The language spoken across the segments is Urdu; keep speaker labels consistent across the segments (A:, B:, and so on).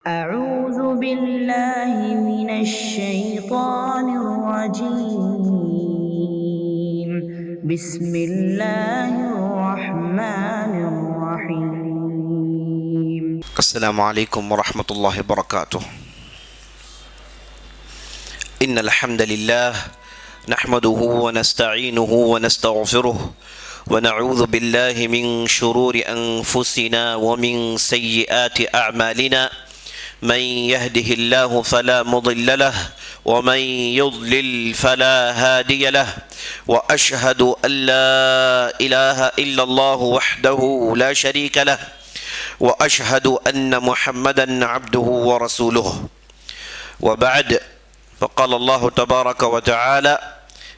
A: أعوذ بالله من الشيطان الرجيم بسم الله الرحمن الرحيم
B: السلام عليكم ورحمة الله وبركاته. إن الحمد لله نحمده ونستعينه ونستغفره ونعوذ بالله من شرور أنفسنا ومن سيئات أعمالنا. من يهده الله فلا مضل له ومن يضلل فلا هادي له وأشهد أن لا إله إلا الله وحده لا شريك له وأشهد أن محمدا عبده ورسوله. وبعد، فقال الله تبارك وتعالى: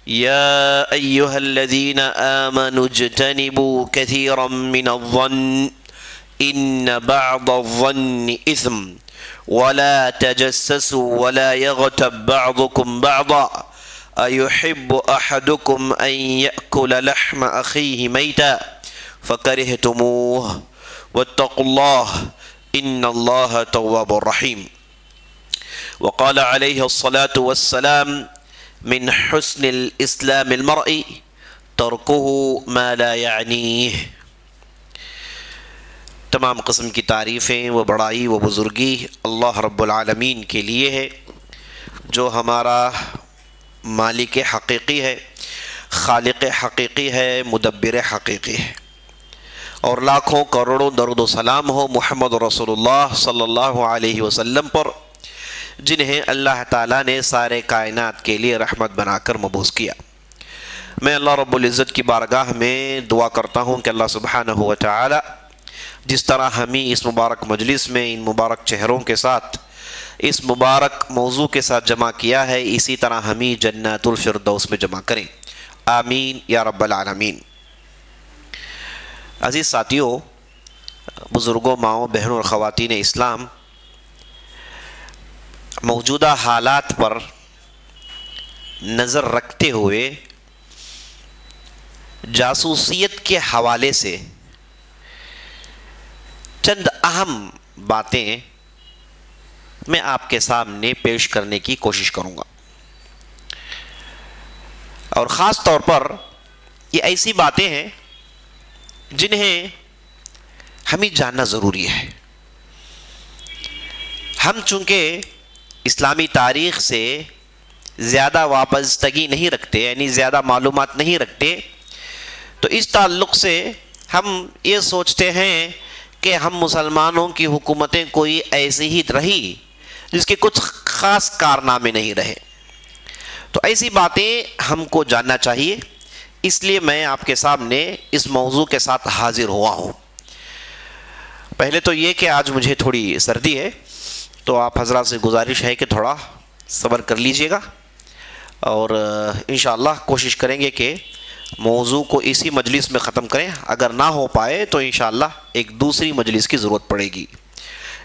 B: يا أيها الذين آمنوا اجتنبوا كثيرا من الظن إن بعض الظن إثم ولا تجسسوا ولا يغتب بعضكم بعضا أيحب أحدكم أن يأكل لحم أخيه ميتا فكرهتموه واتقوا الله إن الله تواب رحيم. وقال عليه الصلاة والسلام: من حسن الإسلام المرء تركه ما لا يعنيه. تمام قسم کی تعریفیں و بڑائی و بزرگی اللہ رب العالمین کے لیے ہے، جو ہمارا مالک حقیقی ہے، خالق حقیقی ہے، مدبر حقیقی ہے، اور لاکھوں کروڑوں درود و سلام ہو محمد رسول اللہ صلی اللہ علیہ وسلم پر، جنہیں اللہ تعالیٰ نے سارے کائنات کے لیے رحمت بنا کر مبعوث کیا۔ میں اللہ رب العزت کی بارگاہ میں دعا کرتا ہوں کہ اللہ سبحانہ و تعالی جس طرح ہمیں اس مبارک مجلس میں ان مبارک چہروں کے ساتھ اس مبارک موضوع کے ساتھ جمع کیا ہے، اسی طرح ہمیں جنات الفردوس میں جمع کریں، آمین یا رب العالمین۔ عزیز ساتھیوں، بزرگوں، ماؤں، بہنوں اور خواتین اسلام، موجودہ حالات پر نظر رکھتے ہوئے جاسوسیت کے حوالے سے چند اہم باتیں میں آپ کے سامنے پیش کرنے کی کوشش کروں گا، اور خاص طور پر یہ ایسی باتیں ہیں جنہیں ہمیں جاننا ضروری ہے۔ ہم چونکہ اسلامی تاریخ سے زیادہ وابستگی نہیں رکھتے، یعنی زیادہ معلومات نہیں رکھتے، تو اس تعلق سے ہم یہ سوچتے ہیں کہ ہم مسلمانوں کی حکومتیں کوئی ایسی ہی رہی جس کے کچھ خاص کارنامے نہیں رہے۔ تو ایسی باتیں ہم کو جاننا چاہیے، اس لیے میں آپ کے سامنے اس موضوع کے ساتھ حاضر ہوا ہوں۔ پہلے تو یہ کہ آج مجھے تھوڑی سردی ہے، تو آپ حضرات سے گزارش ہے کہ تھوڑا صبر کر لیجئے گا، اور انشاءاللہ کوشش کریں گے کہ موضوع کو اسی مجلس میں ختم کریں۔ اگر نہ ہو پائے تو انشاءاللہ ایک دوسری مجلس کی ضرورت پڑے گی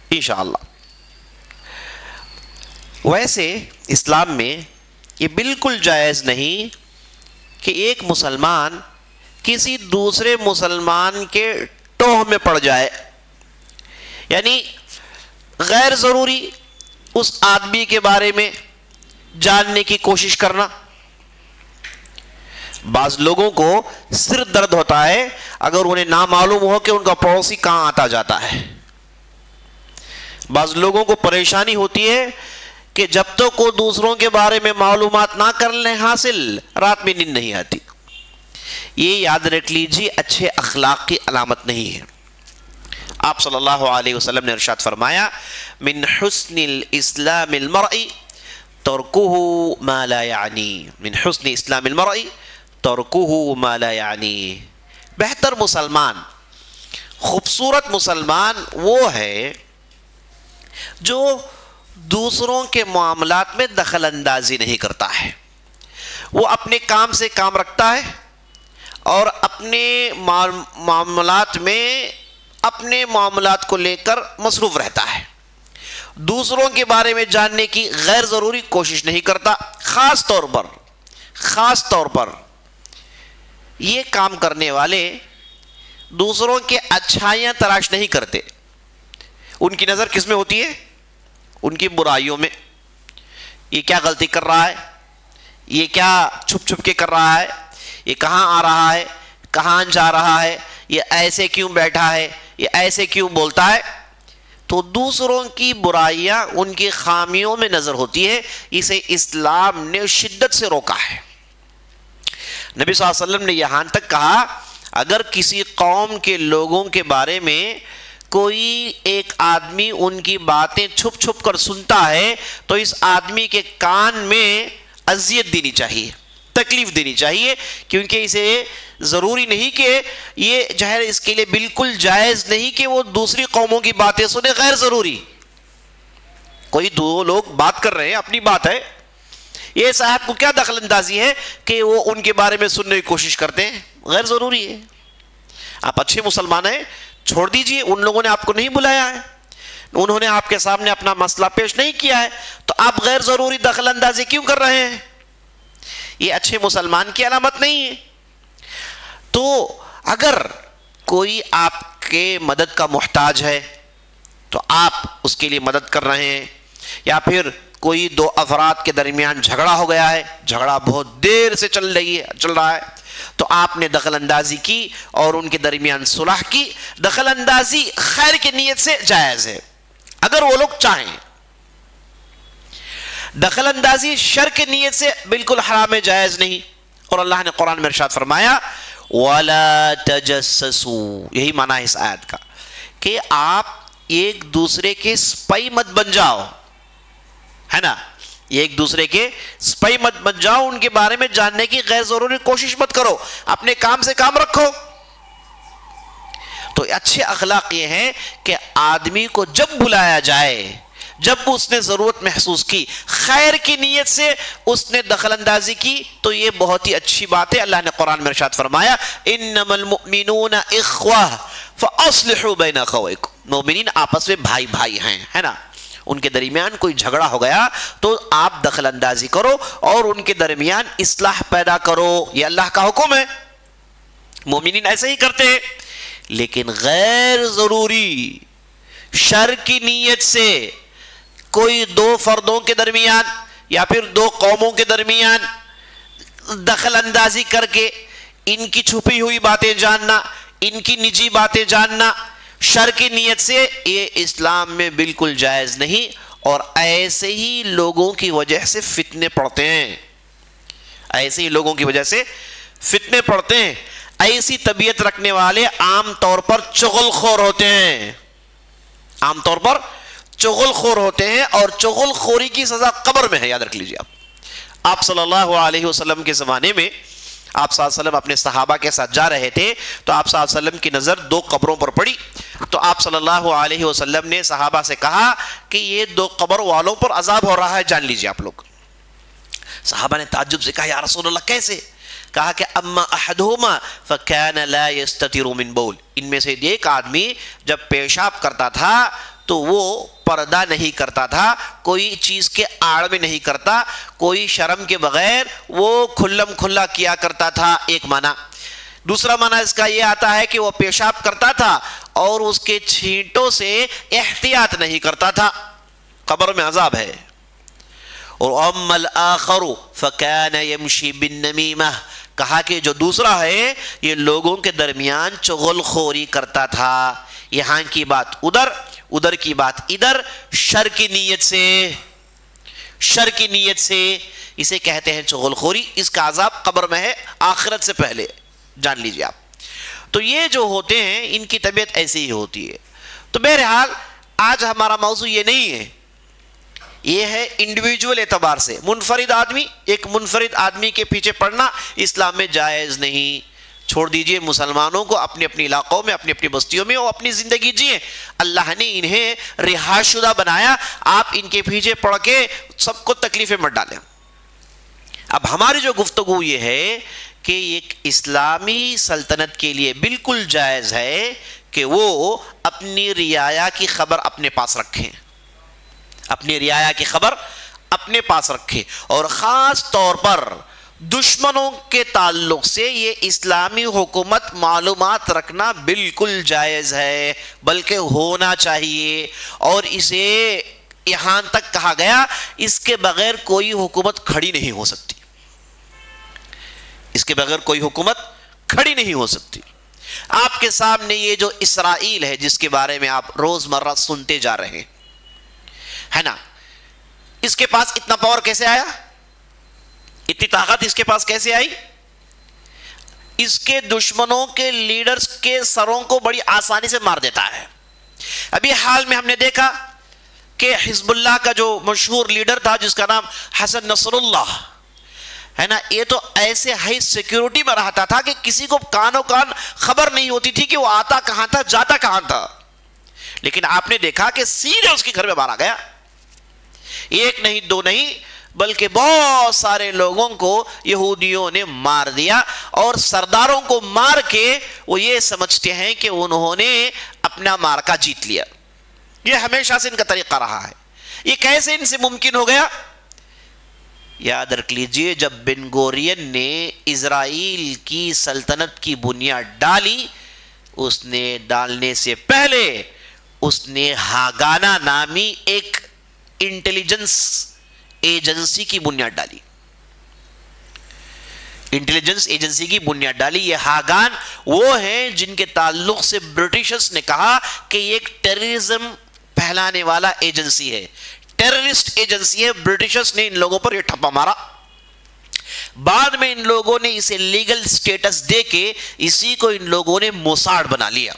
B: انشاءاللہ۔ ویسے اسلام میں یہ بالکل جائز نہیں کہ ایک مسلمان کسی دوسرے مسلمان کے ٹوہ میں پڑ جائے، یعنی غیر ضروری اس آدمی کے بارے میں جاننے کی کوشش کرنا۔ بعض لوگوں کو سر درد ہوتا ہے اگر انہیں نہ معلوم ہو کہ ان کا پڑوسی کہاں آتا جاتا ہے۔ بعض لوگوں کو پریشانی ہوتی ہے کہ جب تک وہ دوسروں کے بارے میں معلومات نہ کر لیں حاصل، رات میں نیند نہیں آتی۔ یہ یاد رکھ لیجیے، اچھے اخلاق کی علامت نہیں ہے۔ آپ صلی اللہ علیہ وسلم نے ارشاد فرمایا: من حسن الاسلام المرء ترکہ ما لا یعنی، من حسن اسلام المرء ترکہ ما لا یعنی۔ بہتر مسلمان، خوبصورت مسلمان وہ ہے جو دوسروں کے معاملات میں دخل اندازی نہیں کرتا ہے، وہ اپنے کام سے کام رکھتا ہے اور اپنے معاملات میں اپنے معاملات کو لے کر مصروف رہتا ہے، دوسروں کے بارے میں جاننے کی غیر ضروری کوشش نہیں کرتا۔ خاص طور پر یہ کام کرنے والے دوسروں کے اچھائیاں تلاش نہیں کرتے، ان کی نظر کس میں ہوتی ہے؟ ان کی برائیوں میں، یہ کیا غلطی کر رہا ہے، یہ کیا چھپ چھپ کے کر رہا ہے، یہ کہاں آ رہا ہے، کہاں جا رہا ہے، یہ ایسے کیوں بیٹھا ہے، یہ ایسے کیوں بولتا ہے. تو دوسروں کی برائیاں ان کی خامیوں میں نظر ہوتی ہے. اسے اسلام نے شدت سے روکا ہے. نبی صلی اللہ علیہ وسلم نے یہاں تک کہا اگر کسی قوم کے لوگوں کے بارے میں کوئی ایک آدمی ان کی باتیں چھپ چھپ کر سنتا ہے تو اس آدمی کے کان میں اذیت دینی چاہیے، تکلیف دینی چاہیے، کیونکہ اسے ضروری نہیں کہ یہ جو ہے اس کے لیے بالکل جائز نہیں کہ وہ دوسری قوموں کی باتیں سنے، غیر ضروری. کوئی دو لوگ بات کر رہے ہیں، اپنی بات ہے، یہ صاحب کو کیا دخل اندازی ہے کہ وہ ان کے بارے میں سننے کی کوشش کرتے ہیں، غیر ضروری ہے. آپ اچھے مسلمان ہیں، چھوڑ دیجئے، ان لوگوں نے آپ کو نہیں بلایا ہے، انہوں نے آپ کے سامنے اپنا مسئلہ پیش نہیں کیا ہے، تو آپ غیر ضروری دخل اندازی کیوں کر رہے ہیں؟ یہ اچھے مسلمان کی علامت نہیں ہے. تو اگر کوئی آپ کے مدد کا محتاج ہے تو آپ اس کے لیے مدد کر رہے ہیں، یا پھر کوئی دو افراد کے درمیان جھگڑا ہو گیا ہے، جھگڑا بہت دیر سے چل رہا ہے، تو آپ نے دخل اندازی کی اور ان کے درمیان صلح کی. دخل اندازی خیر کی نیت سے جائز ہے اگر وہ لوگ چاہیں. دخل اندازی شر کی نیت سے بالکل حرام ہے، جائز نہیں. اور اللہ نے قرآن میں ارشاد فرمایا وَلَا تَجَسَّسُوا، یہی معنی ہے اس آیت کا کہ آپ ایک دوسرے کے سپائی مت بن جاؤ، ہے نا، ایک دوسرے کے سپائی مت بن جاؤ، ان کے بارے میں جاننے کی غیر ضروری کوشش مت کرو، اپنے کام سے کام رکھو. تو اچھے اخلاق یہ ہیں کہ آدمی کو جب بلایا جائے، جب اس نے ضرورت محسوس کی، خیر کی نیت سے اس نے دخل اندازی کی تو یہ بہت ہی اچھی بات ہے. اللہ نے قرآن میں ارشاد فرمایا انما المؤمنون اخوہ فاصلحوا بین اخویکم، مومنین آپس میں بھائی بھائی ہیں، ہے نا. ان کے درمیان کوئی جھگڑا ہو گیا تو آپ دخل اندازی کرو اور ان کے درمیان اصلاح پیدا کرو، یہ اللہ کا حکم ہے. مومنین ایسے ہی کرتے ہیں. لیکن غیر ضروری شر کی نیت سے کوئی دو فردوں کے درمیان یا پھر دو قوموں کے درمیان دخل اندازی کر کے ان کی چھپی ہوئی باتیں جاننا، ان کی نجی باتیں جاننا شر کی نیت سے، یہ اسلام میں بالکل جائز نہیں. اور ایسے ہی لوگوں کی وجہ سے فتنے پڑتے ہیں، ایسے ہی لوگوں کی وجہ سے فتنے پڑتے ہیں. ایسی طبیعت رکھنے والے عام طور پر چغل خور ہوتے ہیں، عام طور پر چغل خور ہوتے ہیں، اور چغل خوری کی سزا قبر میں ہے، یاد رکھ لیجیے. آپ صلی اللہ علیہ وسلم کے زمانے میں آپ صلی اللہ علیہ وسلم اپنے صحابہ کے ساتھ جا رہے تھے تو آپ صلی اللہ علیہ وسلم کی نظر دو قبروں پر پڑی. تو آپ صلی اللہ علیہ وسلم نے صحابہ سے کہا کہ یہ دو قبر والوں پر عذاب ہو رہا ہے، جان لیجیے آپ لوگ. صحابہ نے تعجب سے کہا یا رسول اللہ کیسے؟ کہا کہ اما احدہما فکان لا یستتر من بول، ان میں سے ایک آدمی جب پیشاب کرتا تھا تو وہ پردہ نہیں کرتا تھا، کوئی چیز کے آڑ میں نہیں کرتا، کوئی شرم کے بغیر وہ کھلم کھلا کیا کرتا تھا، ایک معنی. دوسرا معنی اس کا یہ آتا ہے کہ وہ پیشاب کرتا تھا اور اس کے چھینٹوں سے احتیاط نہیں کرتا تھا، قبر میں عذاب ہے. اور اما الاخر فکان یمشی بالنمیمہ، کہا کہ جو دوسرا ہے یہ لوگوں کے درمیان چغل خوری کرتا تھا، یہاں کی بات ادھر، ادھر کی بات ادھر، شر کی نیت سے، شر کی نیت سے، اسے کہتے ہیں چغل خوری. اس کا عذاب قبر میں ہے آخرت سے پہلے، جان لیجیے آپ. تو یہ جو ہوتے ہیں ان کی طبیعت ایسی ہی ہوتی ہے. تو بہرحال آج ہمارا موضوع یہ نہیں ہے، یہ ہے انڈیویجول اعتبار سے منفرد آدمی، ایک منفرد آدمی کے پیچھے پڑنا اسلام میں جائز نہیں. چھوڑ دیجئے مسلمانوں کو اپنے اپنے علاقوں میں، اپنی اپنی بستیوں میں وہ اپنی زندگی جئیں. اللہ نے انہیں رہائش شدہ بنایا، آپ ان کے پیچھے پڑ کے سب کو تکلیفیں مت ڈالیں. اب ہماری جو گفتگو یہ ہے کہ ایک اسلامی سلطنت کے لیے بالکل جائز ہے کہ وہ اپنی رعایا کی خبر اپنے پاس رکھیں، اپنی رعایا کی خبر اپنے پاس رکھیں. اور خاص طور پر دشمنوں کے تعلق سے یہ اسلامی حکومت معلومات رکھنا بالکل جائز ہے، بلکہ ہونا چاہیے. اور اسے یہاں تک کہا گیا اس کے بغیر کوئی حکومت کھڑی نہیں ہو سکتی، اس کے بغیر کوئی حکومت کھڑی نہیں ہو سکتی۔ آپ کے سامنے یہ جو اسرائیل ہے جس کے بارے میں آپ روزمرہ سنتے جا رہے ہیں نا، اس کے پاس اتنا پاور کیسے آیا؟ اتنی طاقت اس کے پاس کیسے آئی؟ اس کے دشمنوں کے لیڈرز کے سروں کو بڑی آسانی سے مار دیتا ہے۔ ابھی حال میں ہم نے دیکھا کہ حزب اللہ کا جو مشہور لیڈر تھا جس کا نام حسن نصر اللہ ہے نا، یہ تو ایسے ہائی سیکیورٹی میں رہتا تھا کہ کسی کو کانوں کان خبر نہیں ہوتی تھی کہ وہ آتا کہاں تھا جاتا کہاں تھا، لیکن آپ نے دیکھا کہ سیدھے اس کے گھر میں مارا گیا۔ ایک نہیں دو نہیں بلکہ بہت سارے لوگوں کو یہودیوں نے مار دیا، اور سرداروں کو مار کے وہ یہ سمجھتے ہیں کہ انہوں نے اپنا مارکا جیت لیا۔ یہ ہمیشہ سے ان کا طریقہ رہا ہے۔ یہ کیسے ان سے ممکن ہو گیا؟ یاد رکھ لیجئے، جب بن گورین نے اسرائیل کی سلطنت کی بنیاد ڈالی، اس نے ڈالنے سے پہلے اس نے ہاگانا نامی ایک انٹیلیجنس ایجنسی کی بنیاد ڈالی، انٹیلیجنس ایجنسی کی بنیاد ڈالی۔ یہ ہاگان وہ ہیں جن کے تعلق سے برٹشرز نے کہا کہ یہ ایک ٹیررزم پھیلانے والا ایجنسی ہے، ٹیررسٹ ایجنسی ہے۔ برٹشرز نے ان لوگوں پر یہ ٹھپا مارا، بعد میں ان لوگوں نے اسے لیگل سٹیٹس دے کے اسی کو ان لوگوں نے موساڈ بنا لیا،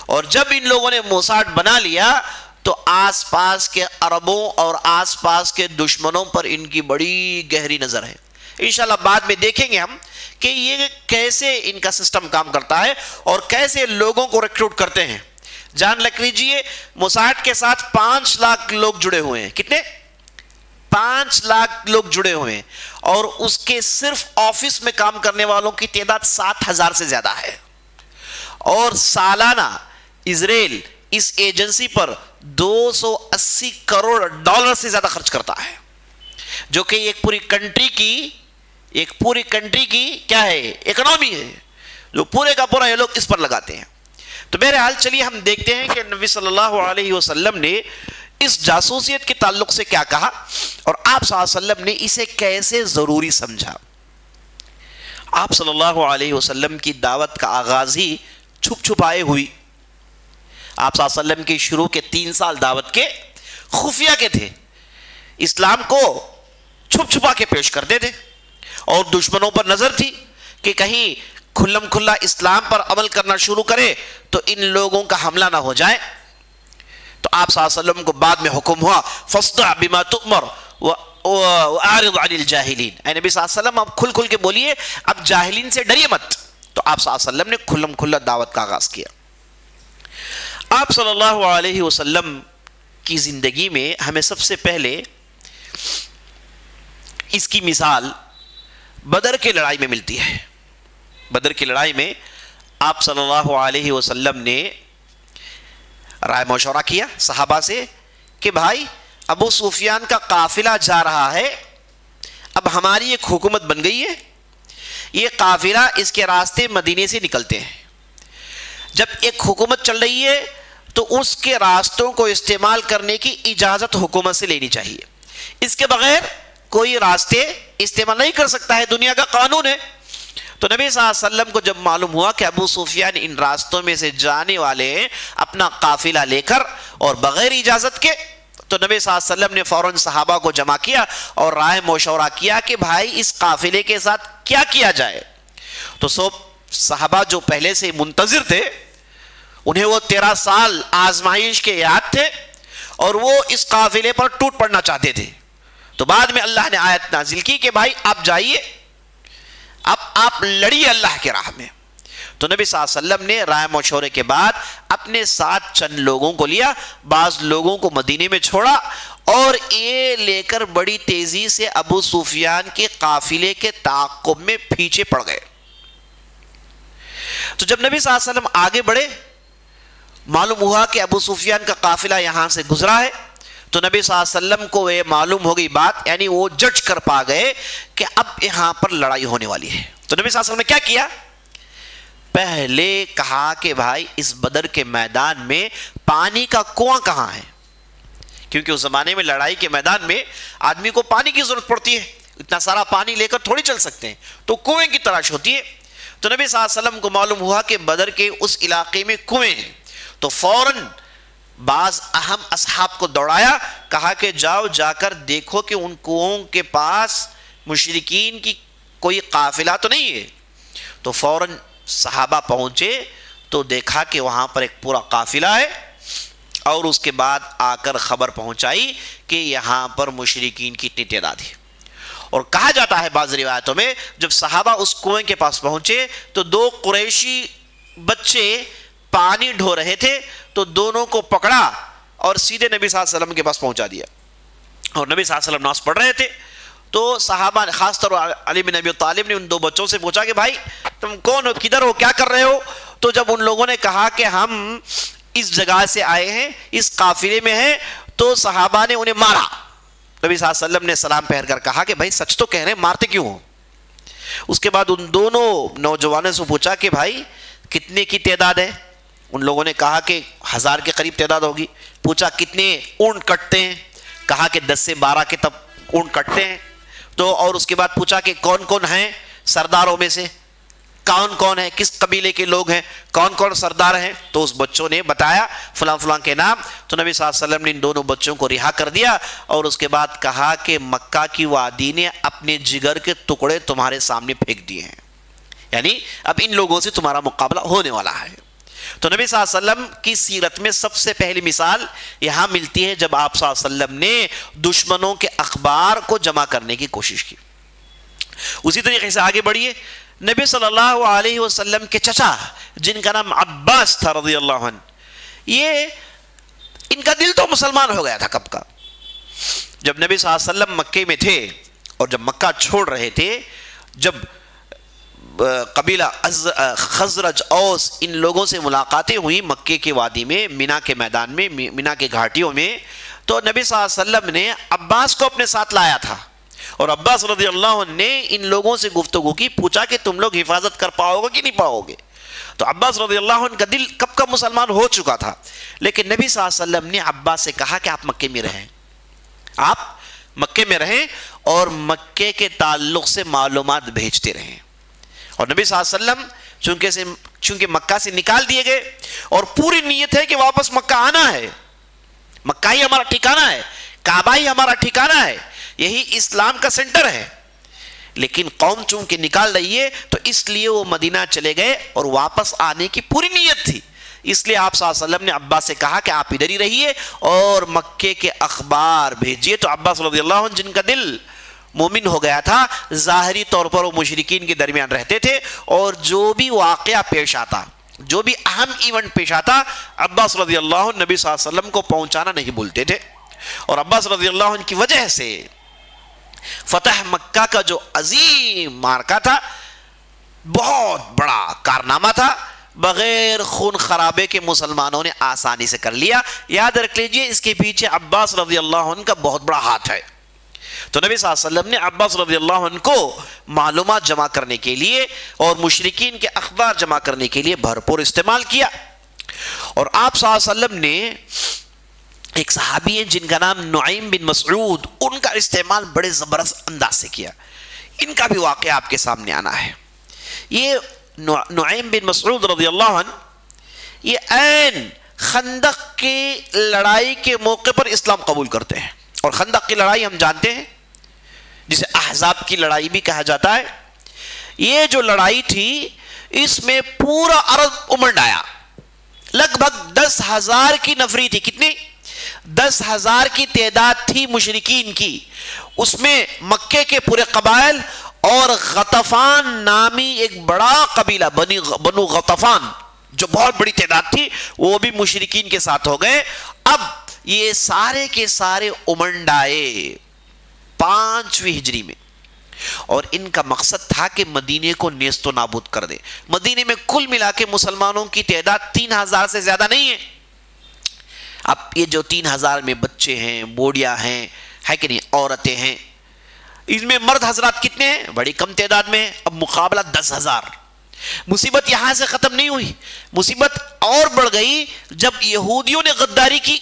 B: اور جب ان لوگوں نے موساڈ بنا لیا تو آس پاس کے عربوں اور آس پاس کے دشمنوں پر ان کی بڑی گہری نظر ہے۔ انشاءاللہ بعد میں دیکھیں گے ہم کہ یہ کیسے ان کا سسٹم کام کرتا ہے اور کیسے لوگوں کو ریکروٹ کرتے ہیں۔ جان رکھ لیجئے موساڈ کے ساتھ 5 لاکھ لوگ جڑے ہوئے ہیں۔ کتنے؟ 5 لاکھ لوگ جڑے ہوئے ہیں، اور اس کے صرف آفس میں کام کرنے والوں کی تعداد 7,000 سے زیادہ ہے، اور سالانہ اسرائیل اس ایجنسی پر $280 کروڑ سے زیادہ خرچ کرتا ہے، جو کہ ایک پوری کنٹری کی کیا ہے؟ اکنومی ہے، جو پورے کا پورا یہ لوگ اس پر لگاتے ہیں۔ تو بہرحال چلیے ہم دیکھتے ہیں کہ نبی صلی اللہ علیہ وسلم نے اس جاسوسیت کے تعلق سے کیا کہا، اور آپ صلی اللہ علیہ وسلم نے اسے کیسے ضروری سمجھا۔ آپ صلی اللہ علیہ وسلم کی دعوت کا آغاز ہی چھپ چھپائے ہوئی۔ آپ صلی اللہ علیہ وسلم کی شروع کے 3 سال دعوت کے خفیہ کے تھے، اسلام کو چھپ چھپا کے پیش کرتے تھے، اور دشمنوں پر نظر تھی کہ کہیں کھلم کھلا اسلام پر عمل کرنا شروع کرے تو ان لوگوں کا حملہ نہ ہو جائے۔ تو آپ صلی اللہ علیہ وسلم کو بعد میں حکم ہوا فاصدع بما تؤمر واعرض عن الجاہلین، اے نبی صلی اللہ علیہ وسلم اب کھل کھل کے بولیے، اب جاہلین سے ڈریے مت۔ تو آپ صلی اللہ علیہ وسلم نے کھلم کھلا دعوت کا آغاز کیا۔ آپ صلی اللہ علیہ وسلم کی زندگی میں ہمیں سب سے پہلے اس کی مثال بدر کی لڑائی میں ملتی ہے۔ بدر کی لڑائی میں آپ صلی اللہ علیہ وسلم نے رائے مشورہ کیا صحابہ سے کہ بھائی ابو سفیان کا قافلہ جا رہا ہے، اب ہماری ایک حکومت بن گئی ہے، یہ قافلہ اس کے راستے مدینے سے نکلتے ہیں، جب ایک حکومت چل رہی ہے تو اس کے راستوں کو استعمال کرنے کی اجازت حکومت سے لینی چاہیے، اس کے بغیر کوئی راستے استعمال نہیں کر سکتا ہے، دنیا کا قانون ہے۔ تو نبی صلی اللہ علیہ وسلم کو جب معلوم ہوا کہ ابو سفیان ان راستوں میں سے جانے والے ہیں اپنا قافلہ لے کر اور بغیر اجازت کے، تو نبی صلی اللہ علیہ وسلم نے فوراً صحابہ کو جمع کیا اور رائے مشورہ کیا کہ بھائی اس قافلے کے ساتھ کیا کیا جائے۔ تو صحابہ جو پہلے سے منتظر تھے، انہیں وہ 13 سال آزمائش کے یاد تھے، اور وہ اس قافلے پر ٹوٹ پڑنا چاہتے تھے۔ تو بعد میں اللہ نے آیت نازل کی کہ بھائی آپ جائیے، اب آپ لڑیے اللہ کے راہ میں۔ تو نبی صلی اللہ علیہ وسلم نے رائے مشورے کے بعد اپنے ساتھ چند لوگوں کو لیا، بعض لوگوں کو مدینے میں چھوڑا، اور یہ لے کر بڑی تیزی سے ابو سفیان کے قافلے کے تعاقب میں پیچھے پڑ گئے۔ تو جب نبی صلی اللہ علیہ وسلم آگے بڑھے، معلوم ہوا کہ ابو سفیان کا قافلہ یہاں سے گزرا ہے، تو نبی صلی اللہ علیہ وسلم کو یہ معلوم ہو گئی بات، یعنی وہ جج کر پا گئے کہ اب یہاں پر لڑائی ہونے والی ہے۔ تو نبی صلی اللہ علیہ وسلم نے کیا کیا؟ پہلے کہا کہ بھائی اس بدر کے میدان میں پانی کا کنواں کہاں ہے، کیونکہ اس زمانے میں لڑائی کے میدان میں آدمی کو پانی کی ضرورت پڑتی ہے، اتنا سارا پانی لے کر تھوڑی چل سکتے ہیں، تو کنویں کی تلاش ہوتی ہے۔ تو نبی صلی اللہ علیہ وسلم کو معلوم ہوا کہ بدر کے اس علاقے میں کنویں ہیں، تو فوراً بعض اہم اصحاب کو دوڑایا، کہا کہ جاؤ جا کر دیکھو کہ ان کنووں کے پاس مشرکین کی کوئی قافلہ تو نہیں ہے۔ تو فوراً صحابہ پہنچے تو دیکھا کہ وہاں پر ایک پورا قافلہ ہے، اور اس کے بعد آ کر خبر پہنچائی کہ یہاں پر مشرکین کی اتنی تعداد ہے۔ اور کہا جاتا ہے بعض روایتوں میں جب صحابہ اس کنویں کے پاس پہنچے تو 2 قریشی بچے پانی ڈھو رہے تھے، تو دونوں کو پکڑا اور سیدھے نبی صلی اللہ علیہ وسلم کے پاس پہنچا دیا، اور نبی صلی اللہ علیہ وسلم نماز پڑھ رہے تھے۔ تو صحابہ نے، خاص طور علی بن ابی طالب نے ان 2 بچوں سے پوچھا کہ بھائی تم کون ہو، کدھر ہو، کیا کر رہے ہو؟ تو جب ان لوگوں نے کہا کہ ہم اس جگہ سے آئے ہیں، اس قافلے میں ہیں، تو صحابہ نے انہیں مارا۔ نبی صلی اللہ علیہ وسلم نے سلام پہن کر کہا کہ بھائی سچ تو کہہ رہے ہیں، مارتے کیوں ہو؟ اس کے بعد ان دونوں نوجوانوں سے پوچھا کہ بھائی کتنے کی تعداد ہے؟ ان لوگوں نے کہا کہ 1000 کے قریب تعداد ہوگی۔ پوچھا کتنے اونٹ کٹتے ہیں؟ کہا کہ 10 سے 12 کے تب اونٹ کٹتے ہیں۔ تو اور اس کے بعد پوچھا کہ کون کون ہیں سرداروں میں سے، کون کون ہے، کس قبیلے کے لوگ ہیں، کون کون سردار ہیں؟ تو اس بچوں نے بتایا فلاں فلاں کے نام۔ تو نبی صلی اللہ علیہ وسلم نے ان دونوں بچوں کو رہا کر دیا، اور اس کے بعد کہا کہ مکہ کی وادی نے اپنے جگر کے ٹکڑے تمہارے سامنے پھینک دیے ہیں، یعنی اب ان لوگوں سے تمہارا مقابلہ ہونے والا ہے۔ تو نبی صلی اللہ علیہ وسلم کی سیرت میں سب سے پہلی مثال یہاں ملتی ہے جب آپ صلی اللہ علیہ وسلم نے دشمنوں کے اخبار کو جمع کرنے کی کوشش کی۔ اسی طریقے سے آگے بڑھیے، نبی صلی اللہ علیہ وسلم کے چچا جن کا نام عباس تھا رضی اللہ عنہ، یہ ان کا دل تو مسلمان ہو گیا تھا کب کا۔ جب نبی صلی اللہ علیہ وسلم مکے میں تھے اور جب مکہ چھوڑ رہے تھے، جب قبیلہ خزرج اوس ان لوگوں سے ملاقاتیں ہوئی مکے کے وادی میں، مینا کے میدان میں، مینا کے گھاٹیوں میں، تو نبی صلی اللہ علیہ وسلم نے عباس کو اپنے ساتھ لایا تھا، اور عباس رضی اللہ عنہ نے ان لوگوں سے گفتگو کی، پوچھا کہ تم لوگ حفاظت کر پاؤ گے کہ نہیں پاؤ گے؟ تو عباس رضی اللہ عنہ کا دل کب کا مسلمان ہو چکا تھا، لیکن نبی صلی اللہ علیہ وسلم نے عباس سے کہا کہ آپ مکے میں رہیں، آپ مکے میں رہیں اور مکے کے تعلق سے معلومات بھیجتے رہیں۔ اور نبی صلی اللہ علیہ وسلم چونکہ مکہ سے نکال دیے گئے اور پوری نیت ہے کہ واپس مکہ آنا ہے، مکہ ہی ہمارا ٹھکانہ ہے، کعبہ ہی ہمارا ٹھکانہ ہے، یہی اسلام کا سینٹر ہے، لیکن قوم چونکہ نکال رہی ہے تو اس لیے وہ مدینہ چلے گئے اور واپس آنے کی پوری نیت تھی۔ اس لیے آپ صلی اللہ علیہ وسلم نے عباس سے کہا کہ آپ ادھر ہی رہیے اور مکے کے اخبار بھیجیے۔ تو عباس رضی اللہ عنہ جن کا دل مومن ہو گیا تھا، ظاہری طور پر وہ مشرکین کے درمیان رہتے تھے، اور جو بھی واقعہ پیش آتا، جو بھی اہم ایونٹ پیش آتا، عباس رضی اللہ عنہ نبی صلی اللہ علیہ وسلم کو پہنچانا نہیں بھولتے تھے۔ اور عباس رضی اللہ عنہ کی وجہ سے فتح مکہ کا جو عظیم معرکہ تھا، بہت بڑا کارنامہ تھا، بغیر خون خرابے کے مسلمانوں نے آسانی سے کر لیا۔ یاد رکھ لیجئے اس کے پیچھے عباس رضی اللہ عنہ کا بہت بڑا ہاتھ ہے۔ تو نبی صلی اللہ علیہ وسلم نے عباس رضی اللہ عنہ کو معلومات جمع کرنے کے لیے اور مشرکین کے اخبار جمع کرنے کے لیے بھرپور استعمال کیا۔ اور آپ صلی اللہ علیہ وسلم نے ایک صحابی ہیں جن کا نام نعیم بن مسعود، ان کا استعمال بڑے زبردست انداز سے کیا، ان کا بھی واقعہ آپ کے سامنے آنا ہے۔ یہ نعیم بن مسعود رضی اللہ عنہ یہ عین خندق کی لڑائی کے موقع پر اسلام قبول کرتے ہیں، اور خندق کی لڑائی ہم جانتے ہیں جسے احزاب کی لڑائی بھی کہا جاتا ہے۔ یہ جو لڑائی تھی اس میں پورا عرب امنڈ آیا، لگ بھگ 10,000 کی نفری تھی۔ کتنی؟ 10,000 کی تعداد تھی مشرکین کی، اس میں مکے کے پورے قبائل اور غطفان نامی ایک بڑا قبیلہ بنو غطفان جو بہت بڑی تعداد تھی وہ بھی مشرکین کے ساتھ ہو گئے۔ اب یہ سارے کے سارے امنڈ آئے 5ویں ہجری میں، اور ان کا مقصد تھا کہ مدینے کو نیست و نابود کر دے۔ مدینے میں کل ملا کے مسلمانوں کی تعداد 3,000 سے زیادہ نہیں ہے۔ اب یہ جو 3,000 میں بچے ہیں، بوڑھیاں ہیں، ہے کہ نہیں، عورتیں ہیں، اس میں مرد حضرات کتنے ہیں؟ بڑی کم تعداد میں۔ اب مقابلہ 10,000۔ مصیبت یہاں سے ختم نہیں ہوئی، مصیبت اور بڑھ گئی جب یہودیوں نے غداری کی۔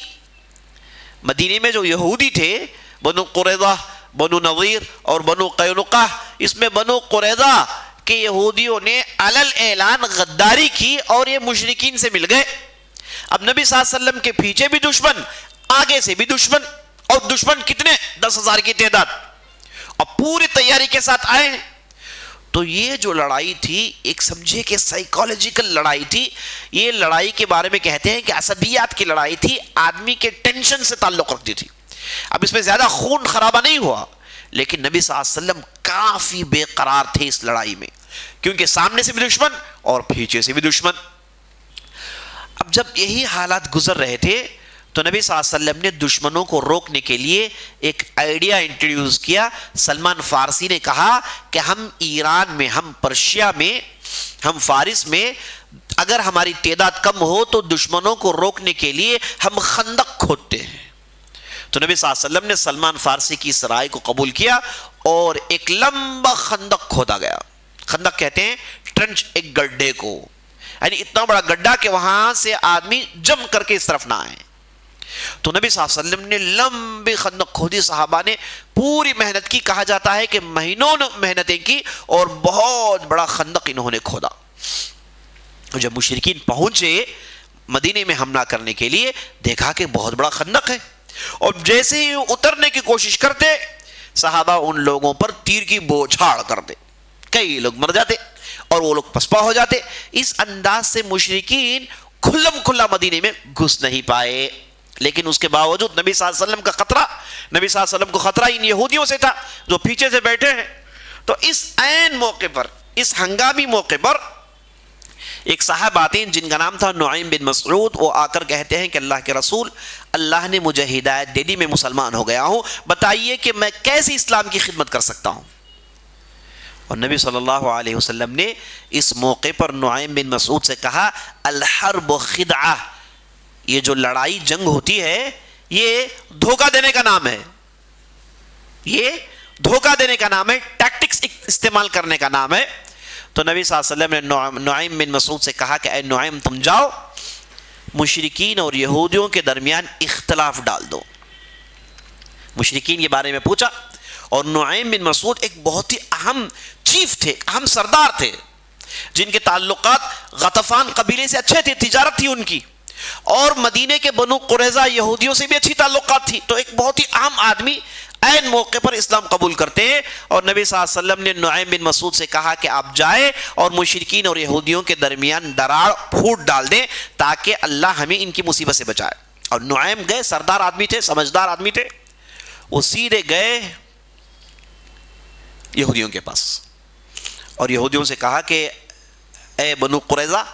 B: مدینے میں جو یہودی تھے بنو قریظہ، بنو نظیر اور بنو قینقاع، اس میں بنو قریظہ کہ یہودیوں نے علل اعلان غداری کی اور یہ مشرکین سے مل گئے. اب نبی صلی اللہ علیہ وسلم کے پیچھے بھی دشمن، آگے سے بھی دشمن، اور دشمن کتنے؟ 10,000 کی تعداد، اور پوری تیاری کے ساتھ آئے ہیں. تو یہ جو لڑائی تھی ایک سمجھے کہ سائیکالوجیکل لڑائی تھی. یہ لڑائی کے بارے میں کہتے ہیں کہ عصبیات کی لڑائی تھی، آدمی کے ٹینشن سے تعلق رکھتی تھی. اب اس میں زیادہ خون خرابہ نہیں ہوا، لیکن نبی صلی اللہ علیہ وسلم کافی بے قرار تھے اس لڑائی میں، کیونکہ سامنے سے بھی دشمن اور پیچھے سے بھی دشمن. اب جب یہی حالات گزر رہے تھے تو نبی صلی اللہ علیہ وسلم نے دشمنوں کو روکنے کے لیے ایک آئیڈیا انٹروڈیوس کیا. سلمان فارسی نے کہا کہ ہم ایران میں، ہم پرشیا میں، ہم فارس میں اگر ہماری تعداد کم ہو تو دشمنوں کو روکنے کے لیے ہم خندق کھودتے ہیں. تو نبی صلی اللہ علیہ وسلم نے سلمان فارسی کی اس رائے کو قبول کیا اور ایک لمبا خندق کھودا گیا. خندق کہتے ہیں ٹرنچ، ایک گڈھے کو، یعنی اتنا بڑا گڈھا کہ وہاں سے آدمی جم کر کے اس طرف نہ آئے. تو نبی صلی اللہ علیہ وسلم نے لمبی خندق کھودی، صحابہ نے پوری محنت کی، کہا جاتا ہے کہ مہینوں نے محنتیں کی اور بہت بڑا خندق انہوں نے کھودا. جب مشرکین پہنچے مدینے میں حملہ کرنے کے لیے، دیکھا کہ بہت بڑا خندق ہے، اور جیسے ہی اترنے کی کوشش کرتے صحابہ ان لوگوں پر تیر کی بوچھاڑ کرتے، کئی لوگ مر جاتے اور وہ لوگ پسپا ہو جاتے. اس انداز سے مشرکین کھلم کھلا مدینے میں گھس نہیں پائے. لیکن اس کے باوجود نبی صلی اللہ علیہ وسلم کا خطرہ، نبی صلی اللہ علیہ وسلم کو خطرہ ان یہودیوں سے تھا جو پیچھے سے بیٹھے ہیں. تو اس عین موقع پر، اس ہنگامی موقع پر ایک صاحب آتے ہیں جن کا نام تھا نعیم بن مسعود. وہ آ کر کہتے ہیں کہ اللہ کے رسول، اللہ نے مجھے ہدایت دے دی، میں مسلمان ہو گیا ہوں، بتائیے کہ میں کیسے اسلام کی خدمت کر سکتا ہوں. اور نبی صلی اللہ علیہ وسلم نے اس موقع پر نعیم بن مسعود سے کہا، الحرب خدعہ، یہ جو لڑائی جنگ ہوتی ہے یہ دھوکہ دینے کا نام ہے، یہ دھوکہ دینے کا نام ہے، ٹیکٹکس استعمال کرنے کا نام ہے. تو نبی صلی اللہ علیہ وسلم نے نعیم بن مسعود سے کہا کہ اے نعیم، تم جاؤ مشرکین اور یہودیوں کے درمیان اختلاف ڈال دو. مشرکین کے بارے میں پوچھا، اور نعیم بن مسعود ایک بہت ہی اہم چیف تھے، اہم سردار تھے، جن کے تعلقات غطفان قبیلے سے اچھے تھے، تجارت تھی ان کی، اور مدینے کے بنو قریظہ یہودیوں سے بھی اچھی تعلقات تھی. تو ایک بہت ہی اہم آدمی عین موقع پر اسلام قبول کرتے ہیں. اور نبی صلی اللہ علیہ وسلم نے نعیم بن مسعود سے کہا کہ آپ جائیں اور مشرکین اور یہودیوں کے درمیان دراڑ پھوٹ ڈال دیں تاکہ اللہ ہمیں ان کی مصیبت سے بچائے. اور نعیم گئے، سردار آدمی تھے، سمجھدار آدمی تھے، وہ سیدھے گئے یہودیوں کے پاس اور یہودیوں سے کہا کہ اے بنو قریظہ،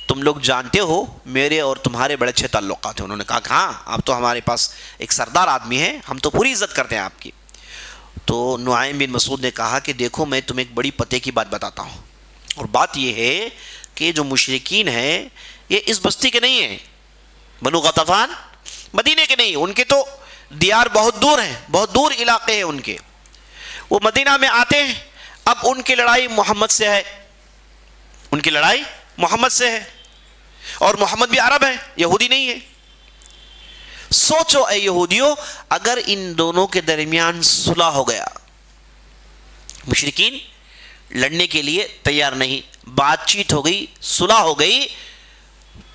B: تم لوگ جانتے ہو میرے اور تمہارے بڑے اچھے تعلقات ہیں. انہوں نے کہا کہ ہاں، آپ تو ہمارے پاس ایک سردار آدمی ہیں، ہم تو پوری عزت کرتے ہیں آپ کی. تو نعیم بن مسعود نے کہا کہ دیکھو، میں تمہیں ایک بڑی پتے کی بات بتاتا ہوں، اور بات یہ ہے کہ جو مشرکین ہیں یہ اس بستی کے نہیں ہیں، بنو غطفان مدینے کے نہیں، ان کے تو دیار بہت دور ہیں، بہت دور علاقے ہیں ان کے. وہ مدینہ میں آتے ہیں. اب ان کی لڑائی محمد سے ہے، ان کی لڑائی محمد سے ہے، اور محمد بھی عرب ہے، یہودی نہیں ہے. سوچو اے یہودیوں، اگر ان دونوں کے درمیان صلح ہو گیا، مشرکین لڑنے کے لیے تیار نہیں، بات چیت ہو گئی، صلح ہو گئی،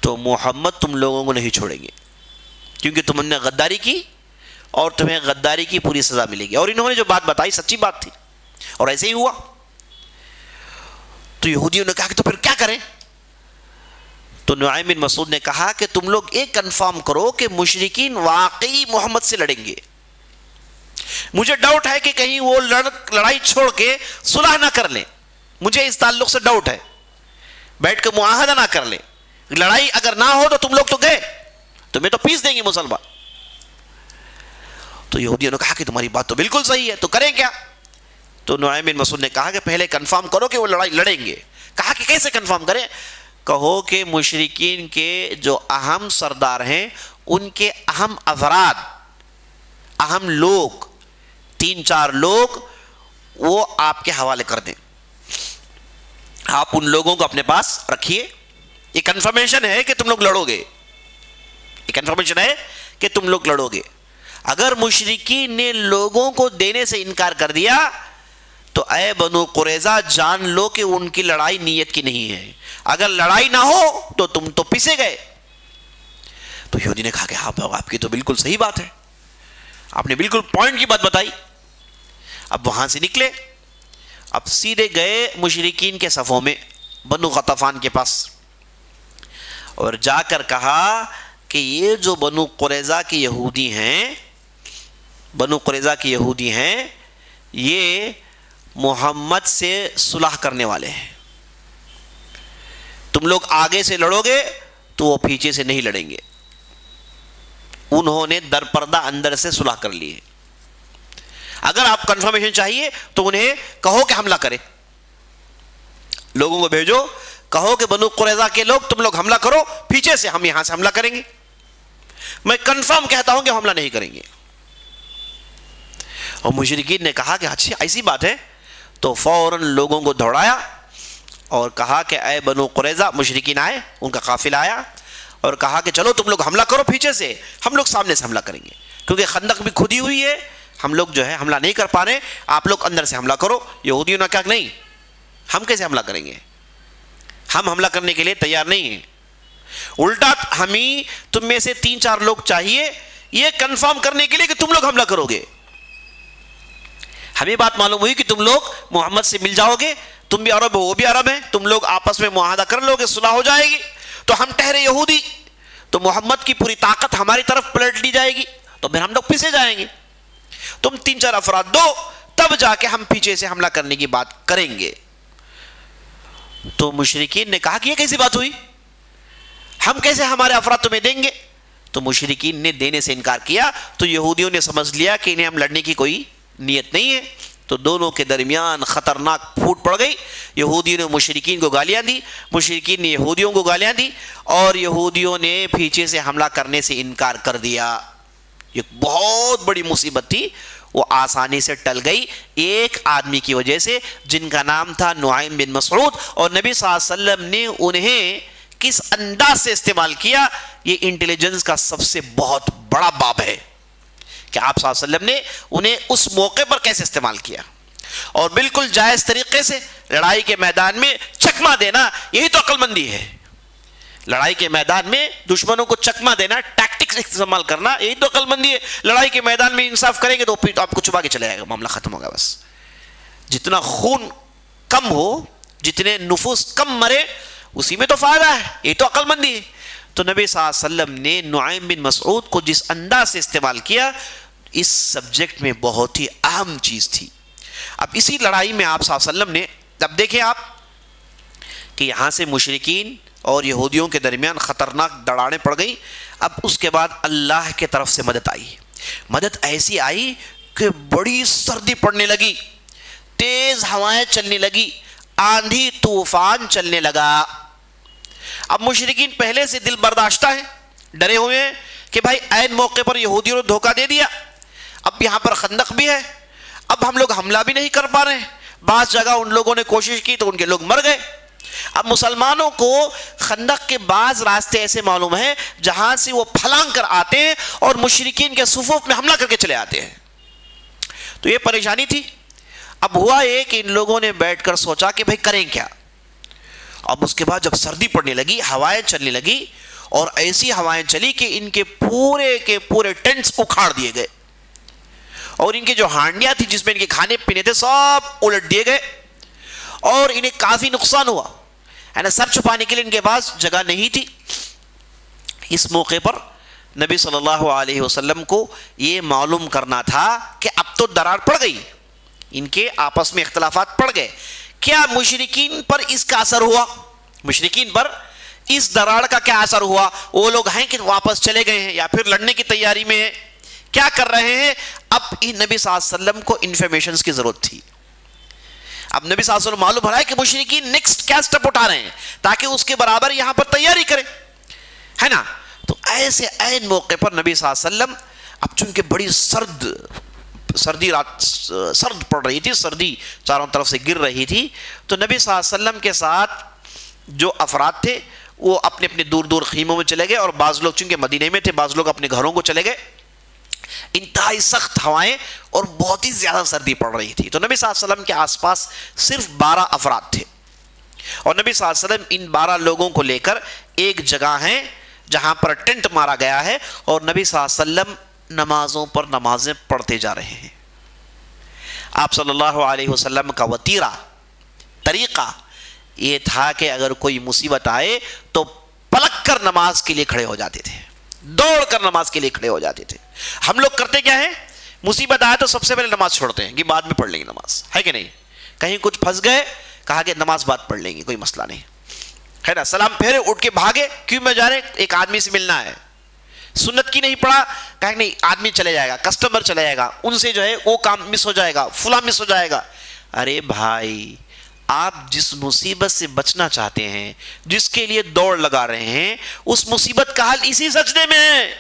B: تو محمد تم لوگوں کو نہیں چھوڑیں گے، کیونکہ تم نے غداری کی اور تمہیں غداری کی پوری سزا ملے گی. اور انہوں نے جو بات بتائی سچی بات تھی، اور ایسے ہی ہوا. تو یہودیوں نے کہا کہ تو پھر کیا کریں؟ تو نعیم بن مسعود نے کہا کہ تم لوگ ایک کنفرم کرو کہ مشرکین واقعی محمد سے لڑیں گے. مجھے ڈاؤٹ ہے کہ کہیں وہ لڑائی چھوڑ کے صلح نہ کر لیں، مجھے اس تعلق سے ڈاؤٹ ہے، بیٹھ کے معاہدہ نہ کر لیں. لڑائی اگر نہ ہو تو تم لوگ تو گئے، تمہیں تو پیس دیں گے مسلمان. تو یہودیوں نے کہا کہ تمہاری بات تو بالکل صحیح ہے، تو کریں کیا؟ تو نعیم بن مسعود نے کہا کہ پہلے کنفرم کرو کہ وہ لڑائی لڑیں گے. کہا کہ کیسے کنفرم کریں؟ کہو کہ مشرکین کے جو اہم سردار ہیں، ان کے اہم افراد، اہم لوگ، 3-4 لوگ، وہ آپ کے حوالے کر دیں. آپ ان لوگوں کو اپنے پاس رکھیے. یہ کنفرمیشن ہے کہ تم لوگ لڑو گے، یہ کنفرمیشن ہے کہ تم لوگ لڑو گے. اگر مشرکین نے لوگوں کو دینے سے انکار کر دیا تو اے بنو قریظہ جان لو کہ ان کی لڑائی نیت کی نہیں ہے. اگر لڑائی نہ ہو تو تم تو پیسے گئے. تو یہودی نے کہا کہ ہاں آپ کی تو بالکل صحیح بات ہے, آپ نے بالکل پوائنٹ کی بات بتائی. اب وہاں سے نکلے, اب سیدھے گئے مشرکین کے صفوں میں بنو غطفان کے پاس, اور جا کر کہا کہ یہ جو بنو قریظہ کے یہودی ہیں, بنو قریظہ کے یہودی ہیں, یہ محمد سے صلح کرنے والے ہیں. تم لوگ آگے سے لڑو گے تو وہ پیچھے سے نہیں لڑیں گے. انہوں نے در پردہ اندر سے صلح کر لی ہے. اگر آپ کنفرمیشن چاہیے تو انہیں کہو کہ حملہ کرے, لوگوں کو بھیجو, کہو کہ بنو قریظہ کے لوگ تم لوگ حملہ کرو, پیچھے سے ہم یہاں سے حملہ کریں گے. میں کنفرم کہتا ہوں کہ حملہ نہیں کریں گے. اور مشرکین نے کہا کہ اچھی ایسی بات ہے, تو فوراً لوگوں کو دوڑایا اور کہا کہ اے بنو قریظہ, مشرکین آئے, ان کا قافلہ آیا اور کہا کہ چلو تم لوگ حملہ کرو پیچھے سے, ہم لوگ سامنے سے حملہ کریں گے, کیونکہ خندق بھی کھدی ہوئی ہے, ہم لوگ جو ہے حملہ نہیں کر پا رہے, آپ لوگ اندر سے حملہ کرو. یہودیوں نے کہا نہیں, ہم کیسے حملہ کریں گے, ہم حملہ کرنے کے لیے تیار نہیں ہیں. الٹا ہمیں تم میں سے 3-4 لوگ چاہیے یہ کنفرم کرنے کے لیے کہ تم لوگ حملہ کرو گے. ہمیں بات معلوم ہوئی کہ تم لوگ محمد سے مل جاؤ گے, تم بھی عرب ہو وہ بھی عرب ہیں, تم لوگ آپس میں معاہدہ کر لو گے, صلح ہو جائے گی, تو ہم ٹھہرے یہودی, تو محمد کی پوری طاقت ہماری طرف پلٹ لی جائے گی, تو پھر ہم لوگ پیچھے جائیں گے. تم 3-4 افراد دو, تب جا کے ہم پیچھے سے حملہ کرنے کی بات کریں گے. تو مشرکین نے کہا کہ یہ کیسی بات ہوئی, ہم کیسے ہمارے افراد تمہیں دیں گے. تو مشرکین نے دینے سے انکار کیا. تو یہودیوں نے سمجھ لیا کہ انہیں ہم لڑنے کی کوئی نیت نہیں ہے. تو دونوں کے درمیان خطرناک پھوٹ پڑ گئی. یہودیوں نے مشرکین کو گالیاں دی, مشرکین نے یہودیوں کو گالیاں دی, اور یہودیوں نے پیچھے سے حملہ کرنے سے انکار کر دیا. یہ بہت بڑی مصیبت تھی, وہ آسانی سے ٹل گئی ایک آدمی کی وجہ سے جن کا نام تھا نعیم بن مسعود. اور نبی صلی اللہ علیہ وسلم نے انہیں کس انداز سے استعمال کیا, یہ انٹیلیجنس کا سب سے بہت بڑا باب ہے کہ آپ صلی اللہ علیہ وسلم نے انہیں اس موقع پر کیسے استعمال کیا. اور بالکل جائز طریقے سے لڑائی کے میدان میں چکما دینا, یہی تو عقل مندی ہے. لڑائی کے میدان میں دشمنوں کو چکما دینا, ٹیکٹکس استعمال کرنا, یہی تو عقل مندی ہے. لڑائی کے میدان میں انصاف کریں گے تو پھر آپ کو چھپا کے چلے جائے گا, معاملہ ختم ہوگا. بس جتنا خون کم ہو, جتنے نفوس کم مرے, اسی میں تو فائدہ ہے, یہی تو عقل مندی ہے. تو نبی صلی اللہ علیہ وسلم نے نعیم بن مسعود کو جس انداز سے استعمال کیا, اس سبجیکٹ میں بہت ہی اہم چیز تھی. اب اسی لڑائی میں آپ صلی اللہ علیہ وسلم نے, اب دیکھیں آپ کہ یہاں سے مشرکین اور یہودیوں کے درمیان خطرناک دڑاڑیں پڑ گئی. اب اس کے بعد اللہ کے طرف سے مدد آئی. مدد ایسی آئی کہ بڑی سردی پڑنے لگی, تیز ہوائیں چلنے لگی, آندھی طوفان چلنے لگا. اب مشرکین پہلے سے دل برداشتہ ہیں, ڈرے ہوئے ہیں کہ بھائی عین موقع پر یہودیوں نے دھوکہ دے دیا, اب یہاں پر خندق بھی ہے, اب ہم لوگ حملہ بھی نہیں کر پا رہے ہیں. بعض جگہ ان لوگوں نے کوشش کی تو ان کے لوگ مر گئے. اب مسلمانوں کو خندق کے بعض راستے ایسے معلوم ہیں جہاں سے وہ پھلانگ کر آتے ہیں اور مشرکین کے صفوف میں حملہ کر کے چلے آتے ہیں. تو یہ پریشانی تھی. اب ہوا یہ کہ ان لوگوں نے بیٹھ کر سوچا کہ بھائی کریں کیا. اب اس کے بعد جب سردی پڑنے لگی, ہوائیں چلنے لگی, اور ایسی ہوائیں چلی کہ ان کے پورے ٹینٹس اکھاڑ دیے گئے, اور ان کی جو ہانڈیاں تھی جس میں ان کے کھانے پینے تھے سب الٹ دیے گئے, اور انہیں کافی نقصان ہوا. سر چھپانے کے لیے ان کے پاس جگہ نہیں تھی. اس موقع پر نبی صلی اللہ علیہ وسلم کو یہ معلوم کرنا تھا کہ اب تو دراڑ پڑ گئی, ان کے آپس میں اختلافات پڑ گئے. کیا مشرکین پر اس کا اثر ہوا, مشرکین پر اس دراڑ کا کیا اثر ہوا, وہ لوگ ہیں کہ واپس چلے گئے ہیں یا پھر لڑنے کی تیاری میں ہیں, کیا کر رہے ہیں. اب نبی صلی اللہ علیہ وسلم کو انفارمیشنز کی ضرورت تھی. اب نبی صلی اللہ علیہ وسلم معلوم ہو رہا ہے کہ مشرکین نیکسٹ کیا سٹیپ اٹھا رہے ہیں تاکہ اس کے برابر یہاں پر تیاری کریں, ہے نا. تو ایسے عین موقع پر نبی صلی اللہ علیہ وسلم, اب چونکہ بڑی سردی رات سرد پڑ رہی تھی, سردی چاروں طرف سے گر رہی تھی, تو نبی صلی اللہ علیہ وسلم کے ساتھ جو افراد تھے وہ اپنے اپنے دور دور خیموں میں چلے گئے، اور بعض لوگ چونکہ مدینے میں تھے، بعض لوگ اپنے گھروں کو چلے گئے. انتہائی سخت ہوائیں اور بہت ہی زیادہ سردی پڑ رہی تھی. تو نبی صلی اللہ علیہ وسلم کے آس پاس صرف 12 افراد تھے، اور نبی صلی اللہ علیہ وسلم ان 12 لوگوں کو لے کر ایک جگہ ہے جہاں پر ٹینٹ مارا گیا ہے، اور نبی صلی اللہ علیہ وسلم نمازوں پر نمازیں پڑھتے جا رہے ہیں. آپ صلی اللہ علیہ وسلم کا وتیرہ طریقہ یہ تھا کہ اگر کوئی مصیبت آئے تو پلک کر نماز کے لیے کھڑے ہو جاتے تھے، دوڑ کر نماز کے لیے کھڑے ہو جاتے تھے. ہم لوگ کرتے کیا ہے؟ مصیبت آئے تو سب سے پہلے نماز چھوڑتے ہیں کہ بعد میں پڑھ لیں گے نماز، ہے کہ نہیں؟ کہیں کچھ پھنس گئے، کہا کہ نماز بعد پڑھ لیں گے، کوئی مسئلہ نہیں ہے نا. سلام پھیرے، اٹھ کے بھاگے، کیوں میں جا رہے ہیں؟ ایک آدمی سے ملنا ہے. سنت کی نہیں پڑھا، کہا کہ نہیں، آدمی چلے جائے گا، کسٹمر چلے جائے گا، ان سے جو ہے وہ کام مس ہو جائے گا، فلاں مس ہو جائے گا. ارے بھائی، آپ جس مصیبت سے بچنا چاہتے ہیں، جس کے لیے دوڑ لگا رہے ہیں، اس مصیبت کا حل اسی سجدے میں ہے.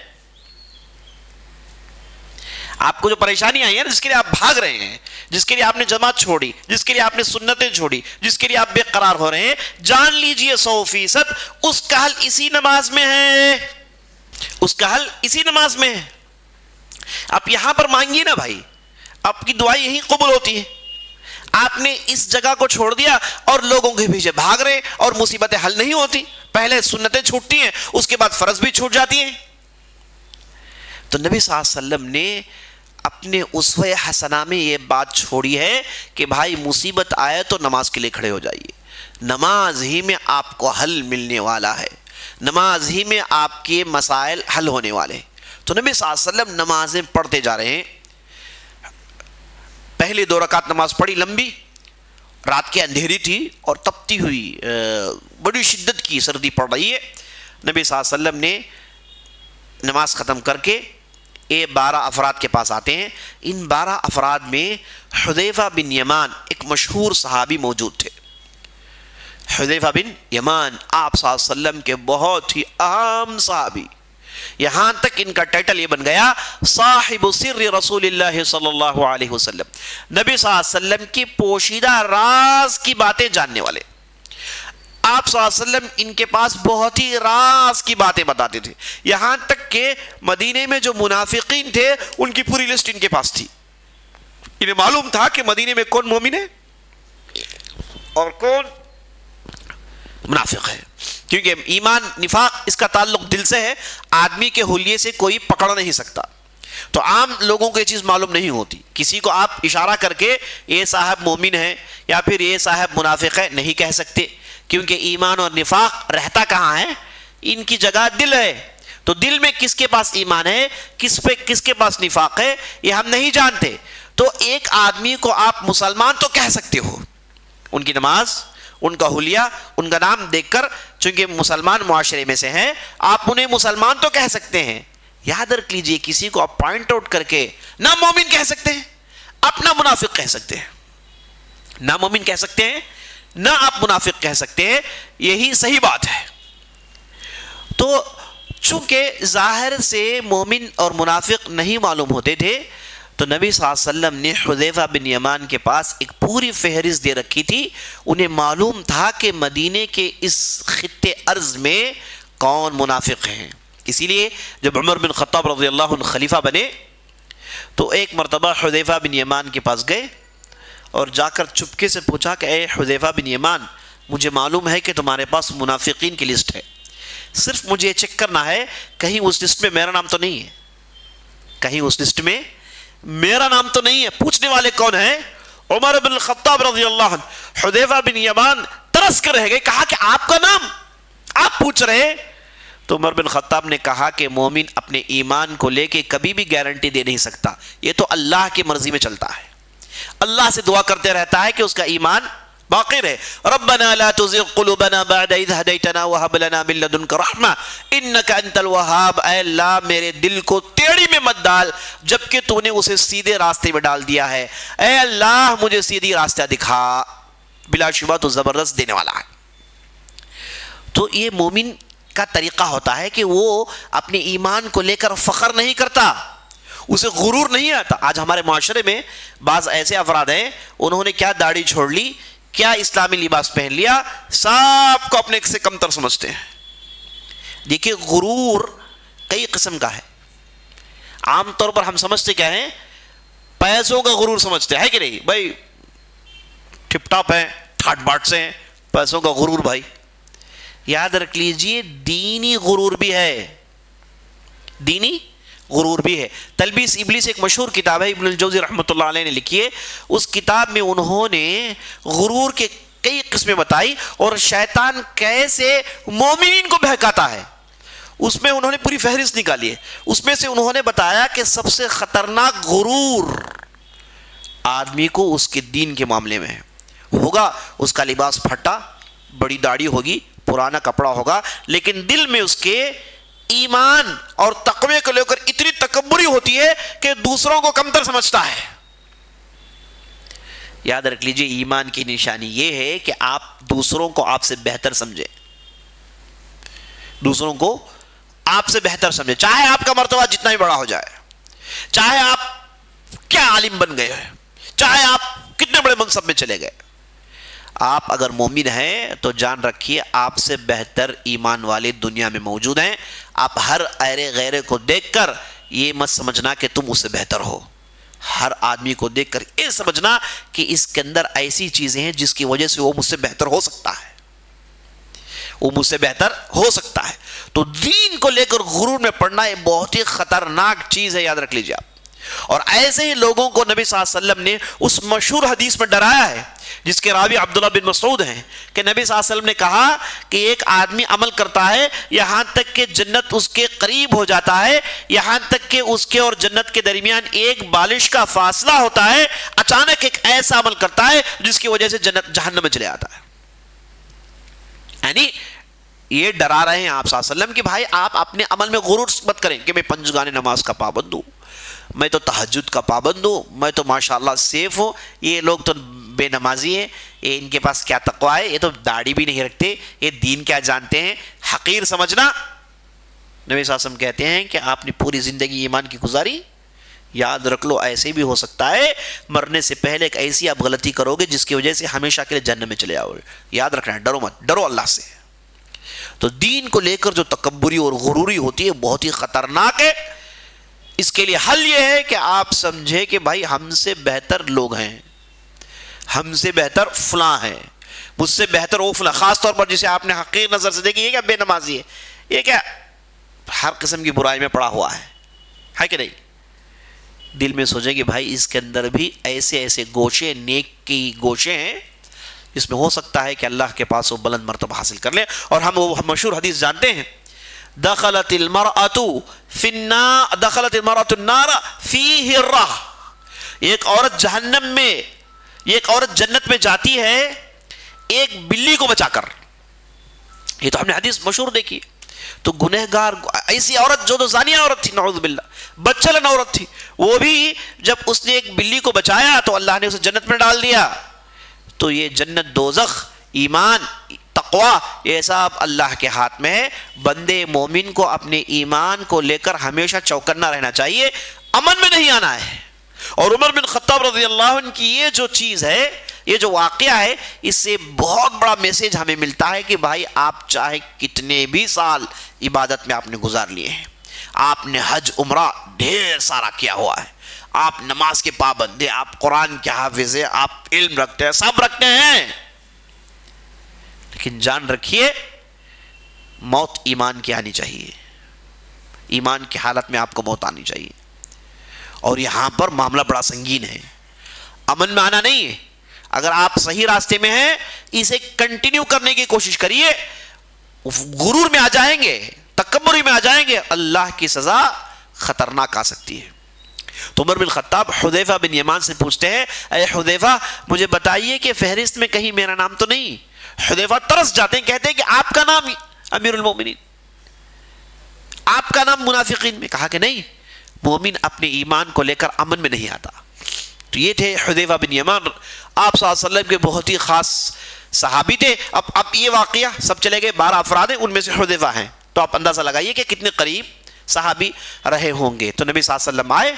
B: آپ کو جو پریشانی آئی ہے، جس کے لیے آپ بھاگ رہے ہیں، جس کے لیے آپ نے جماعت چھوڑی، جس کے لیے آپ نے سنتیں چھوڑی، جس کے لیے آپ بے قرار ہو رہے ہیں، جان لیجئے 100% اس کا حل اسی نماز میں ہے. اس کا حل اسی نماز میں ہے. آپ یہاں پر مانگیے نا بھائی، آپ کی دعائیں یہی قبول ہوتی ہے. آپ نے اس جگہ کو چھوڑ دیا اور لوگوں کے پیچھے بھاگ رہے، اور مصیبتیں حل نہیں ہوتی. پہلے سنتیں چھوٹتی ہیں، اس کے بعد فرض بھی چھوٹ جاتی ہیں. تو نبی صلی اللہ علیہ وسلم نے اپنے اسوہ حسنہ میں یہ بات چھوڑی ہے کہ بھائی مصیبت آئے تو نماز کے لیے کھڑے ہو جائیے. نماز ہی میں آپ کو حل ملنے والا ہے، نماز ہی میں آپ کے مسائل حل ہونے والے ہیں. تو نبی صلی اللہ علیہ وسلم نمازیں پڑھتے جا رہے ہیں. پہلی 2 رکعت نماز پڑھی لمبی، رات کے اندھیری تھی اور تپتی ہوئی بڑی شدت کی سردی پڑ رہی ہے. نبی صلی اللہ علیہ وسلم نے نماز ختم کر کے یہ 12 افراد کے پاس آتے ہیں. ان 12 افراد میں حذیفہ بن یمان ایک مشہور صحابی موجود تھے. حذیفہ بن یمان آپ صلی اللہ علیہ وسلم کے بہت ہی اہم صحابی، یہاں تک ان کا ٹائٹل یہ بن گیا صاحب سر رسول اللہ صلی اللہ علیہ وسلم، نبی صلی اللہ علیہ وسلم کی پوشیدہ راز کی باتیں جاننے والے. آپ صلی اللہ علیہ وسلم ان کے پاس بہت ہی راز کی باتیں بتاتے تھے، یہاں تک کہ مدینے میں جو منافقین تھے ان کی پوری لسٹ ان کے پاس تھی. انہیں معلوم تھا کہ مدینے میں کون مومن ہے اور کون منافق ہے، کیونکہ ایمان نفاق اس کا تعلق دل سے ہے، آدمی کے حلیے سے کوئی پکڑ نہیں سکتا. تو عام لوگوں کو یہ چیز معلوم نہیں ہوتی. کسی کو آپ اشارہ کر کے یہ صاحب مومن ہے یا پھر یہ صاحب منافق ہے نہیں کہہ سکتے، کیونکہ ایمان اور نفاق رہتا کہاں ہے؟ ان کی جگہ دل ہے. تو دل میں کس کے پاس ایمان ہے، کس کے پاس نفاق ہے، یہ ہم نہیں جانتے. تو ایک آدمی کو آپ مسلمان تو کہہ سکتے ہو، ان کی نماز، ان کا حلیہ، ان کا نام دیکھ کر، چونکہ مسلمان معاشرے میں سے ہیں، آپ انہیں مسلمان تو کہہ سکتے ہیں. یاد رکھ لیجئے، کسی کو آپ پوائنٹ آؤٹ کر کے نہ مومن کہہ سکتے ہیں، اپنا منافق کہہ سکتے ہیں. نہ مومن کہہ سکتے ہیں، نہ آپ منافق کہہ سکتے ہیں، یہی صحیح بات ہے. تو چونکہ ظاہر سے مومن اور منافق نہیں معلوم ہوتے تھے، تو نبی صلی اللہ علیہ وسلم نے حذیفہ بن یمان کے پاس ایک پوری فہرست دے رکھی تھی. انہیں معلوم تھا کہ مدینے کے اس خطے ارض میں کون منافق ہیں. اسی لیے جب عمر بن خطاب رضی اللہ عنہ خلیفہ بنے تو ایک مرتبہ حذیفہ بن یمان کے پاس گئے اور جا کر چپکے سے پوچھا کہ اے حذیفہ بن یمان، مجھے معلوم ہے کہ تمہارے پاس منافقین کی لسٹ ہے، صرف مجھے یہ چیک کرنا ہے کہیں اس لسٹ میں میرا نام تو نہیں ہے، کہیں اس لسٹ میں میرا نام تو نہیں ہے. پوچھنے والے کون ہیں؟ عمر بن خطاب رضی اللہ عنہ. حذیفہ بن یمان ترس کر رہ گئے، کہا کہ آپ کا نام آپ پوچھ رہے ہیں؟ تو عمر بن خطاب نے کہا کہ مومن اپنے ایمان کو لے کے کبھی بھی گارنٹی دے نہیں سکتا، یہ تو اللہ کی مرضی میں چلتا ہے. اللہ سے دعا کرتے رہتا ہے کہ اس کا ایمان باقی رہے. ربنا لا تزغ قلوبنا بعد اذ هديتنا وهب لنا من لدنك رحمة انك انت الوهاب. اے اللہ میرے دل کو ٹیڑھی میں مت ڈال جبکہ تو نے اسے سیدھے راستے میں ڈال دیا ہے. اے اللہ مجھے سیدھی راستہ دکھا، بلا شبہ تو زبردست دینے والا ہے. تو یہ مومن کا طریقہ ہوتا ہے کہ وہ اپنے ایمان کو لے کر فخر نہیں کرتا، اسے غرور نہیں آتا. آج ہمارے معاشرے میں بعض ایسے افراد ہیں، انہوں نے کیا داڑھی چھوڑ لی، کیا اسلامی لباس پہن لیا، سب کو اپنے سے کمتر سمجھتے ہیں. دیکھیے غرور کئی قسم کا ہے. عام طور پر ہم سمجھتے کیا ہیں؟ پیسوں کا غرور سمجھتے ہیں کہ نہیں بھائی؟ ٹپ ٹاپ ہیں، ٹھاٹ باٹ سے ہیں، پیسوں کا غرور. بھائی یاد رکھ لیجئے دینی غرور بھی ہے، دینی غرور بھی ہے. تلبیس ابلیس ایک مشہور کتاب ہے، ابن الجوزی رحمۃ اللہ علیہ نے لکھی ہے. اس کتاب میں انہوں نے غرور کے کئی قسمیں بتائی اور شیطان کیسے مومنین کو بہکاتا ہے اس میں انہوں نے پوری فہرست نکالی ہے. اس میں سے انہوں نے بتایا کہ سب سے خطرناک غرور آدمی کو اس کے دین کے معاملے میں ہوگا. اس کا لباس پھٹا، بڑی داڑھی ہوگی، پرانا کپڑا ہوگا، لیکن دل میں اس کے ایمان اور تقوی کو لے کر اتنی تکبری ہوتی ہے کہ دوسروں کو کمتر سمجھتا ہے. یاد رکھ لیجئے ایمان کی نشانی یہ ہے کہ آپ دوسروں کو آپ سے بہتر سمجھیں، دوسروں کو آپ سے بہتر سمجھیں، چاہے آپ کا مرتبہ جتنا ہی بڑا ہو جائے، چاہے آپ کیا عالم بن گئے ہیں، چاہے آپ کتنے بڑے منصب میں چلے گئے. آپ اگر مومن ہیں تو جان رکھیے آپ سے بہتر ایمان والے دنیا میں موجود ہیں. آپ ہر ایرے غیرے کو دیکھ کر یہ مت سمجھنا کہ تم اس سے بہتر ہو. ہر آدمی کو دیکھ کر یہ سمجھنا کہ اس کے اندر ایسی چیزیں ہیں جس کی وجہ سے وہ مجھ سے بہتر ہو سکتا ہے، وہ مجھ سے بہتر ہو سکتا ہے. تو دین کو لے کر غرور میں پڑنا یہ بہت ہی خطرناک چیز ہے، یاد رکھ لیجیے آپ. اور ایسے ہی لوگوں کو نبی صلی اللہ علیہ وسلم نے اس مشہور حدیث میں ڈرایا ہے جس کے راوی عبداللہ بن مسعود ہیں کہ نبی صلی اللہ علیہ وسلم نے کہا کہ ایک آدمی عمل کرتا ہے یہاں تک کہ جنت اس کے قریب ہو جاتا ہے، یہاں تک کہ اس کے اور جنت کے درمیان ایک بالش کا فاصلہ ہوتا ہے، اچانک ایک ایسا عمل کرتا ہے جس کی وجہ سے جنت جہنم میں چلے آتا ہے. یعنی یہ ڈرا رہے ہیں آپ صلی اللہ علیہ وسلم کہ بھائی آپ اپنے عمل میں غرور مت کریں کہ میں 5 گانے نماز کا پابند ہوں، میں تو تہجد کا پابند ہوں، میں تو ماشاءاللہ سیف ہوں، یہ لوگ تو بے نمازی ہیں، یہ ان کے پاس کیا تقوی ہے، یہ تو داڑھی بھی نہیں رکھتے، یہ دین کیا جانتے ہیں. حقیر سمجھنا. نبی صلی اللہ علیہ وسلم کہتے ہیں کہ آپ نے پوری زندگی ایمان کی گزاری، یاد رکھ لو ایسے بھی ہو سکتا ہے مرنے سے پہلے ایک ایسی آپ غلطی کرو گے جس کی وجہ سے ہمیشہ کے لیے جہنم میں چلے آؤ گے. یاد رکھنا ہے، ڈرو مت، ڈرو اللہ سے. تو دین کو لے کر جو تکبری اور غروری ہوتی ہے بہت ہی خطرناک ہے. اس کے لیے حل یہ ہے کہ آپ سمجھیں کہ بھائی ہم سے بہتر لوگ ہیں، ہم سے بہتر فلاں ہیں، مجھ سے بہتر وہ فلاں. خاص طور پر جسے آپ نے حقیر نظر سے دیکھی، یہ کیا بے نمازی ہے، یہ کیا ہر قسم کی برائی میں پڑا ہوا ہے کہ نہیں. دل میں سوچیں کہ بھائی اس کے اندر بھی ایسے ایسے گوشے، نیک کی گوشے ہیں جس میں ہو سکتا ہے کہ اللہ کے پاس وہ بلند مرتبہ حاصل کر لیں. اور ہم وہ مشہور حدیث جانتے ہیں، دخلت المرأة النار فی ہرہ. ایک عورت جہنم میں، ایک عورت جنت میں جاتی ہے ایک بلی کو بچا کر. یہ تو ہم نے حدیث مشہور دیکھی. تو گنہگار ایسی عورت جو تو زانیہ عورت تھی، نعوذ باللہ، بدچلن عورت تھی، وہ بھی جب اس نے ایک بلی کو بچایا تو اللہ نے اسے جنت میں ڈال دیا. تو یہ جنت، دوزخ، ایمان، تقوی، یہ سب اللہ کے ہاتھ میں ہے. بندے مومن کو اپنے ایمان کو لے کر ہمیشہ چوکنا رہنا چاہیے، امن میں نہیں آنا ہے. اور عمر بن خطاب رضی اللہ عنہ کی یہ جو چیز ہے، یہ جو واقعہ ہے، اس سے بہت بڑا میسج ہمیں ملتا ہے کہ بھائی آپ چاہے کتنے بھی سال عبادت میں آپ نے گزار لیے ہیں، آپ نے حج عمرہ ڈھیر سارا کیا ہوا ہے، آپ نماز کے پابند ہیں، آپ قرآن کے حافظ ہیں، آپ علم رکھتے ہیں، سب رکھتے ہیں، لیکن جان رکھیے موت ایمان کی آنی چاہیے. ایمان کی حالت میں آپ کو موت آنی چاہیے. اور یہاں پر معاملہ بڑا سنگین ہے، امن میں آنا نہیں ہے. اگر آپ صحیح راستے میں ہیں اسے کنٹینیو کرنے کی کوشش کریے. غرور میں آ جائیں گے، تکبری میں آ جائیں گے، اللہ کی سزا خطرناک آ سکتی ہے. تو عمر بن خطاب حذیفہ بن یمان سے پوچھتے ہیں، اے حذیفہ مجھے بتائیے کہ فہرست میں کہیں میرا نام تو نہیں. حذیفہ ترس جاتے ہیں، کہتے ہیں کہ آپ کا نام امیر المومنین، آپ کا نام منافقین میں. کہا کہ نہیں، مومن اپنے ایمان کو لے کر امن میں نہیں آتا. تو یہ تھے حذیفہ بن یمان، آپ صلی اللہ علیہ وسلم کے بہت ہی خاص صحابی تھے. اب یہ واقعہ سب چلے گئے، 12 افراد ہیں، ان میں سے حذیفہ ہیں. تو آپ اندازہ لگائیے کہ کتنے قریب صحابی رہے ہوں گے. تو نبی صلی اللہ علیہ وسلم آئے،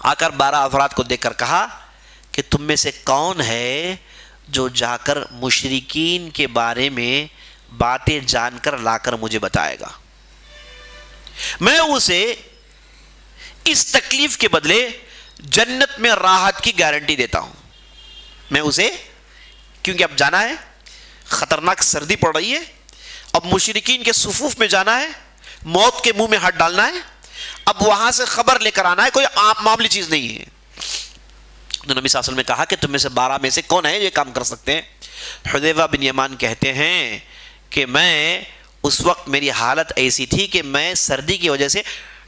B: آ کر 12 افراد کو دیکھ کر کہا کہ تم میں سے کون ہے جو جا کر مشرکین کے بارے میں باتیں جان کر لا کر مجھے بتائے گا، میں اسے اس تکلیف کے بدلے جنت میں راحت کی گارنٹی دیتا ہوں. میں اسے، کیونکہ اب جانا ہے، خطرناک سردی پڑ رہی ہے، اب مشرکین کے صفوف میں جانا ہے، موت کے منہ میں ہاتھ ڈالنا ہے، اب وہاں سے خبر لے کر آنا ہے، کوئی عام معمولی چیز نہیں ہے. تو نبی صلی اللہ علیہ وسلم نے کہا کہ تم میں سے 12 میں سے کون ہے یہ کام کر سکتے ہیں؟ حذیفہ بن یمان کہتے ہیں کہ میں اس وقت میری حالت ایسی تھی کہ میں سردی کی وجہ سے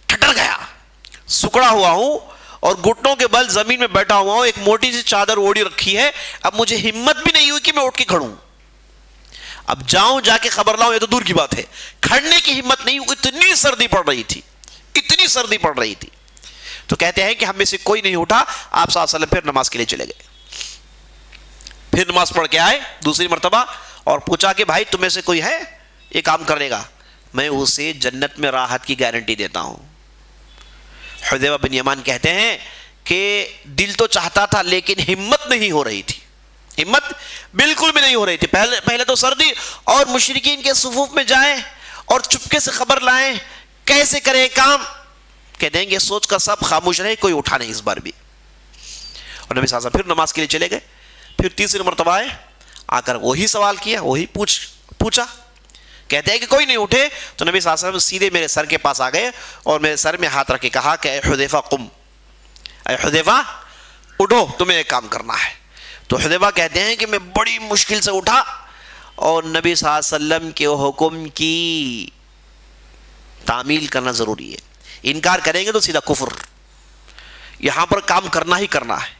B: ٹھٹر گیا، سکڑا ہوا ہوں اور گھٹنوں کے بل زمین میں بیٹھا ہوا ہوں، ایک موٹی سی چادر اوڑی رکھی ہے، اب مجھے ہمت بھی نہیں ہوئی کہ میں اٹھ کے کھڑوں، اب جاؤں جا کے خبر لاؤں یہ تو دور کی بات ہے، کھڑنے کی ہمت نہیں، اتنی سردی پڑ رہی تھی، اتنی سردی پڑ رہی تھی. تو کہتے ہیں کہ ہم میں سے کوئی نہیں اٹھا. آپ صلی اللہ علیہ وسلم پھر نماز کے لیے چلے گئے، پھر نماز پڑھ کے آئے دوسری مرتبہ اور پوچھا کہ بھائی تم میں سے کوئی ہے یہ کام کرے گا؟ میں اسے جنت میں راحت کی گارنٹی دیتا ہوں. حذیفہ بن یمان کہتے ہیں کہ دل تو چاہتا تھا لیکن ہمت نہیں ہو رہی تھی، ہمت بالکل بھی نہیں ہو رہی تھی. پہلے تو سردی اور مشرکین کے صفوف میں جائیں اور چپکے سے خبر لائیں، کیسے کریں کام؟ کہتے ہیں کہ سوچ کر سب خاموش رہے، کوئی اٹھا نہیں اس بار بھی. اور نبی صلی اللہ علیہ وسلم پھر نماز کے لیے چلے گئے. پھر تیسری مرتبہ آئے، آ کر وہی سوال کیا، وہی پوچھا. کہتے ہیں کہ کوئی نہیں اٹھے. تو نبی صلی اللہ علیہ وسلم سیدھے میرے سر کے پاس آ گئے اور میرے سر میں ہاتھ رکھ کے کہا کہ اے حذیفہ قم، اے حذیفہ اٹھو، تمہیں ایک کام کرنا ہے. تو حذیفہ کہتے ہیں کہ میں بڑی مشکل سے اٹھا اور نبی صلی اللہ علیہ وسلم کے حکم کی تعمیل کرنا ضروری ہے، انکار کریں گے تو سیدھا کفر، یہاں پر کام کرنا ہی کرنا ہے.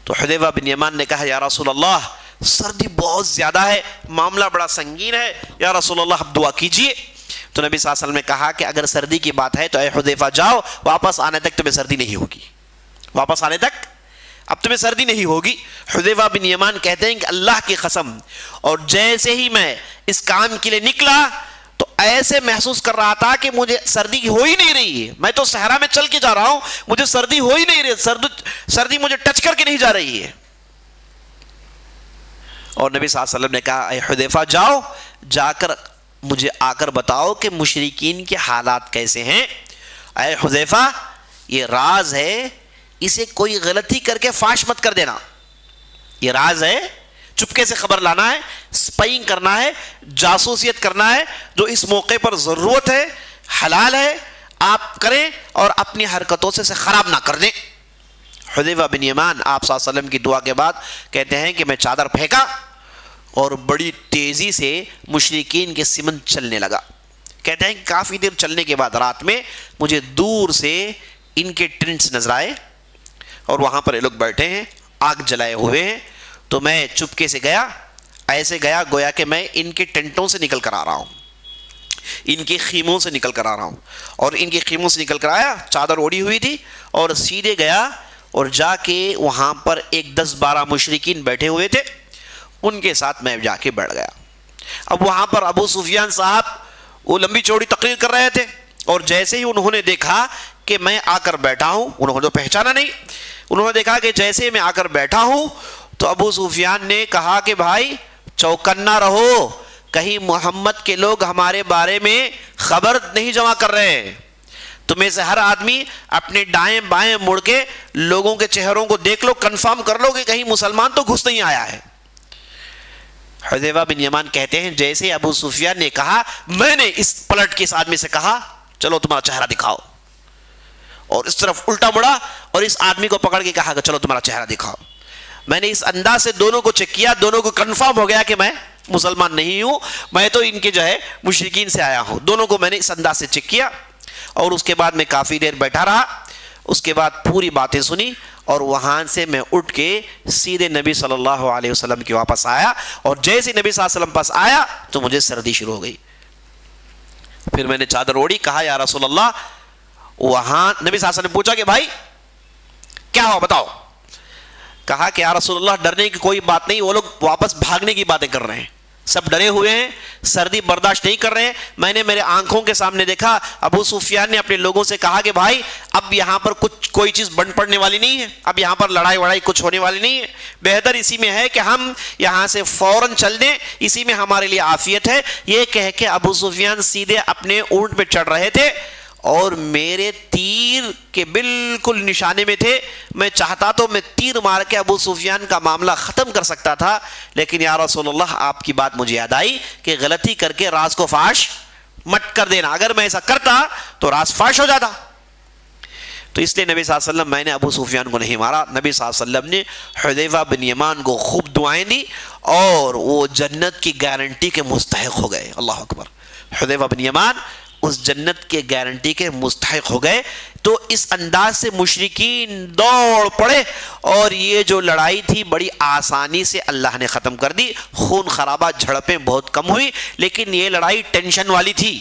B: تو حذیفہ بن یمان نے کہا یا رسول اللہ سردی بہت زیادہ ہے، معاملہ بڑا سنگین ہے، یا رسول اللہ اب دعا کیجئے. تو نبی صلی اللہ علیہ وسلم نے کہا کہ اگر سردی کی بات ہے تو اے حذیفہ جاؤ، واپس آنے تک تمہیں سردی نہیں ہوگی، واپس آنے تک اب تمہیں سردی نہیں ہوگی. حذیفہ بن یمان کہتے ہیں کہ اللہ کی قسم، اور جیسے ہی میں اس کام کے لیے نکلا تو ایسے محسوس کر رہا تھا کہ مجھے سردی ہو ہی نہیں رہی ہے، میں تو صحرا میں چل کے جا رہا ہوں، مجھے سردی ہو ہی نہیں رہی، سردی مجھے ٹچ کر کے نہیں جا رہی ہے. اور نبی صلی اللہ علیہ وسلم نے کہا اے حذیفہ جاؤ، جا کر مجھے آ کر بتاؤ کہ مشرکین کے حالات کیسے ہیں. اے حذیفہ یہ راز ہے، اسے کوئی غلطی کر کے فاش مت کر دینا، یہ راز ہے، چپکے سے خبر لانا ہے، سپائنگ کرنا ہے، جاسوسیت کرنا ہے، جو اس موقع پر ضرورت ہے، حلال ہے، آپ کریں اور اپنی حرکتوں سے خراب نہ کر دیں. حذیفہ بن یمان آپ صلی اللہ علیہ وسلم کی دعا کے بعد کہتے ہیں کہ میں چادر پھینکا اور بڑی تیزی سے مشرکین کے سمن چلنے لگا. کہتے ہیں کہ کافی دیر چلنے کے بعد رات میں مجھے دور سے ان کے ٹینٹس نظر آئے اور وہاں پر یہ لوگ بیٹھے ہیں، آگ جلائے ہوئے ہیں. تو میں چپکے سے گیا، ایسے گیا گویا کہ میں ان کے ٹینٹوں سے نکل کر آ رہا ہوں، ان کے خیموں سے نکل کر آ رہا ہوں. اور ان کے خیموں سے نکل کر آیا، چادر اوڑی ہوئی تھی، اور سیدھے گیا اور جا کے وہاں پر ایک 10-12 مشرکین بیٹھے ہوئے تھے، ان کے ساتھ میں جا کے بیٹھ گیا. اب وہاں پر ابو سفیان صاحب وہ لمبی چوڑی تقریر کر رہے تھے، اور جیسے ہی انہوں نے دیکھا کہ میں آ کر بیٹھا ہوں، انہوں نے تو پہچانا نہیں، انہوں نے دیکھا کہ جیسے میں آ کر بیٹھا ہوں تو ابو سفیان نے کہا کہ بھائی چوکنا رہو، کہیں محمد کے لوگ ہمارے بارے میں خبر نہیں جمع کر رہے ہیں. تمہیں سے ہر آدمی اپنے دائیں بائیں مڑ کے لوگوں کے چہروں کو دیکھ لو، کنفرم کر لو کہ کہیں مسلمان تو گھس نہیں آیا ہے. حذیفہ بن یمان کہتے ہیں جیسے ابو سفیان نے کہا، میں نے اس پلٹ کے اس آدمی سے کہا چلو تمہارا چہرہ دکھاؤ، اور اس طرف الٹا مڑا اور اس آدمی کو پکڑ کے کہا کہ چلو تمہارا چہرہ دکھاؤ. میں نے اس انداز سے دونوں کو چیک کیا، دونوں کو کنفرم ہو گیا کہ میں مسلمان نہیں ہوں، میں تو ان کے مشرکین سے آیا ہوں. دونوں کو میں نے اس انداز سے چیک کیا، اور اس کے بعد میں کافی دیر بیٹھا رہا. اس کے بعد پوری باتیں سنی اور وہاں سے میں اٹھ کے سیدھے نبی صلی اللہ علیہ وسلم کے واپس آیا. اور جیسے نبی صلی اللہ علیہ وسلم پاس آیا تو مجھے سردی شروع ہو گئی. پھر میں نے چادر اوڑی، کہا یا رسول اللہ، وہاں نبی صلی اللہ علیہ وسلم نے پوچھا کہ بھائی کیا ہوا بتاؤ. کہا کہ یا رسول اللہ ڈرنے کی کوئی بات نہیں، وہ لوگ واپس بھاگنے کی باتیں کر رہے ہیں، سب ڈرے ہوئے ہیں, سردی برداشت نہیں کر رہے ہیں. میں نے میرے آنکھوں کے سامنے دیکھا ابو سفیان نے اپنے لوگوں سے کہا کہ بھائی اب یہاں پر کوئی چیز بن پڑنے والی نہیں ہے, اب یہاں پر لڑائی وڑائی کچھ ہونے والی نہیں ہے, بہتر اسی میں ہے کہ ہم یہاں سے فوراً چل دیں, اسی میں ہمارے لیے عافیت ہے. یہ کہہ کے ابو سفیان سیدھے اپنے اونٹ پہ چڑھ رہے تھے اور میرے تیر کے بالکل نشانے میں تھے. میں چاہتا تو میں تیر مار کے ابو سفیان کا معاملہ ختم کر سکتا تھا, لیکن یا رسول اللہ آپ کی بات مجھے یاد آئی کہ غلطی کر کے راز کو فاش مت کر دینا, اگر میں ایسا کرتا تو راز فاش ہو جاتا. تو اس لیے نبی صلی اللہ علیہ وسلم, میں نے ابو سفیان کو نہیں مارا. نبی صلی اللہ علیہ وسلم نے حذیفہ بن یمان کو خوب دعائیں دی اور وہ جنت کی گارنٹی کے مستحق ہو گئے. اللہ اکبر. حذیفہ بن یمان اس جنت کے گارنٹی کے مستحق ہو گئے. تو اس انداز سے مشرکین دوڑ پڑے اور یہ جو لڑائی تھی بڑی آسانی سے اللہ نے ختم کر دی. خون خرابہ جھڑپیں بہت کم ہوئی, لیکن یہ لڑائی ٹینشن والی تھی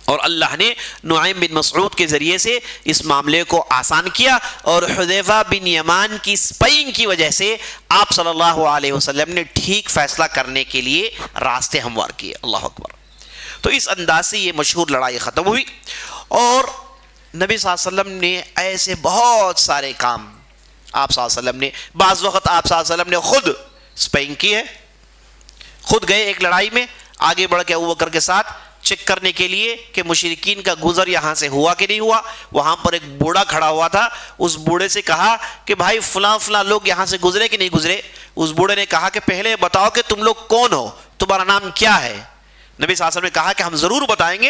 B: اور اللہ نے نعیم بن مسعود کے ذریعے سے اس معاملے کو آسان کیا, اور حذیفہ بن یمان کی سپائنگ کی وجہ سے آپ صلی اللہ علیہ وسلم نے ٹھیک فیصلہ کرنے کے لیے راستے ہموار کیے. اللہ اکبر. تو اس انداز سے یہ مشہور لڑائی ختم ہوئی, اور نبی صلی اللہ علیہ وسلم نے ایسے بہت سارے کام آپ صلی اللہ علیہ وسلم نے, بعض وقت آپ صلی اللہ علیہ وسلم نے خود سپائنگ کی ہے, خود گئے ایک لڑائی میں, آگے بڑھ کے ابوبکر کے ساتھ چیک کرنے کے لیے کہ مشرکین کا گزر یہاں سے ہوا کہ نہیں ہوا. وہاں پر ایک بوڑھا کھڑا ہوا تھا, اس بوڑھے سے کہا کہ بھائی فلاں فلاں لوگ یہاں سے گزرے کہ نہیں گزرے. اس بوڑھے نے کہا کہ پہلے بتاؤ کہ تم لوگ کون ہو, تمہارا نام کیا ہے. نبی صلی اللہ علیہ وسلم نے کہا کہ ہم ضرور بتائیں گے,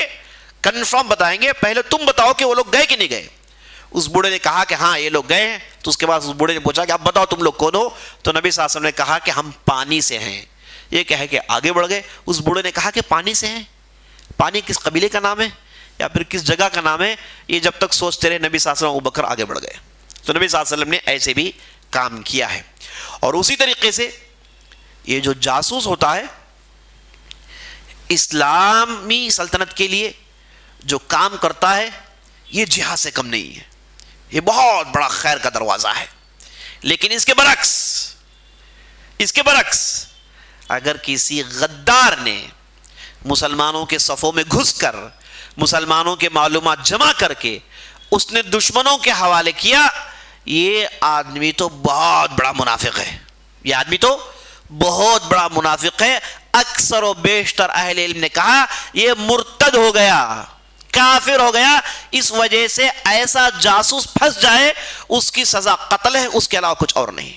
B: کنفرم بتائیں گے, پہلے تم بتاؤ کہ وہ لوگ گئے کہ نہیں گئے. اس بوڑھے نے کہا کہ ہاں یہ لوگ گئے ہیں. تو اس کے بعد اس بوڑھے نے پوچھا کہ اب بتاؤ تم لوگ کون ہو. تو نبی صلی اللہ علیہ وسلم نے کہا کہ ہم پانی سے ہیں. یہ کہہ کے آگے بڑھ گئے. اس بوڑھے نے کہا کہ پانی سے ہیں, پانی کس قبیلے کا نام ہے یا پھر کس جگہ کا نام ہے. یہ جب تک سوچتے رہے نبی صلی اللہ علیہ وسلم ابوبکر آگے بڑھ گئے. تو نبی صلی اللہ علیہ وسلم نے ایسے بھی کام کیا ہے. اور اسی طریقے سے یہ جو جاسوس ہوتا ہے اسلامی سلطنت کے لیے جو کام کرتا ہے, یہ جہاد سے کم نہیں ہے, یہ بہت بڑا خیر کا دروازہ ہے. لیکن اس کے برعکس اگر کسی غدار نے مسلمانوں کے صفوں میں گھس کر مسلمانوں کے معلومات جمع کر کے اس نے دشمنوں کے حوالے کیا, یہ آدمی تو بہت بڑا منافق ہے. یہ آدمی تو بہت بڑا منافق ہے. اکثر و بیشتر اہل علم نے کہا یہ مرتد ہو گیا, کافر ہو گیا. اس وجہ سے ایسا جاسوس پھنس جائے اس کی سزا قتل ہے, اس کے علاوہ کچھ اور نہیں.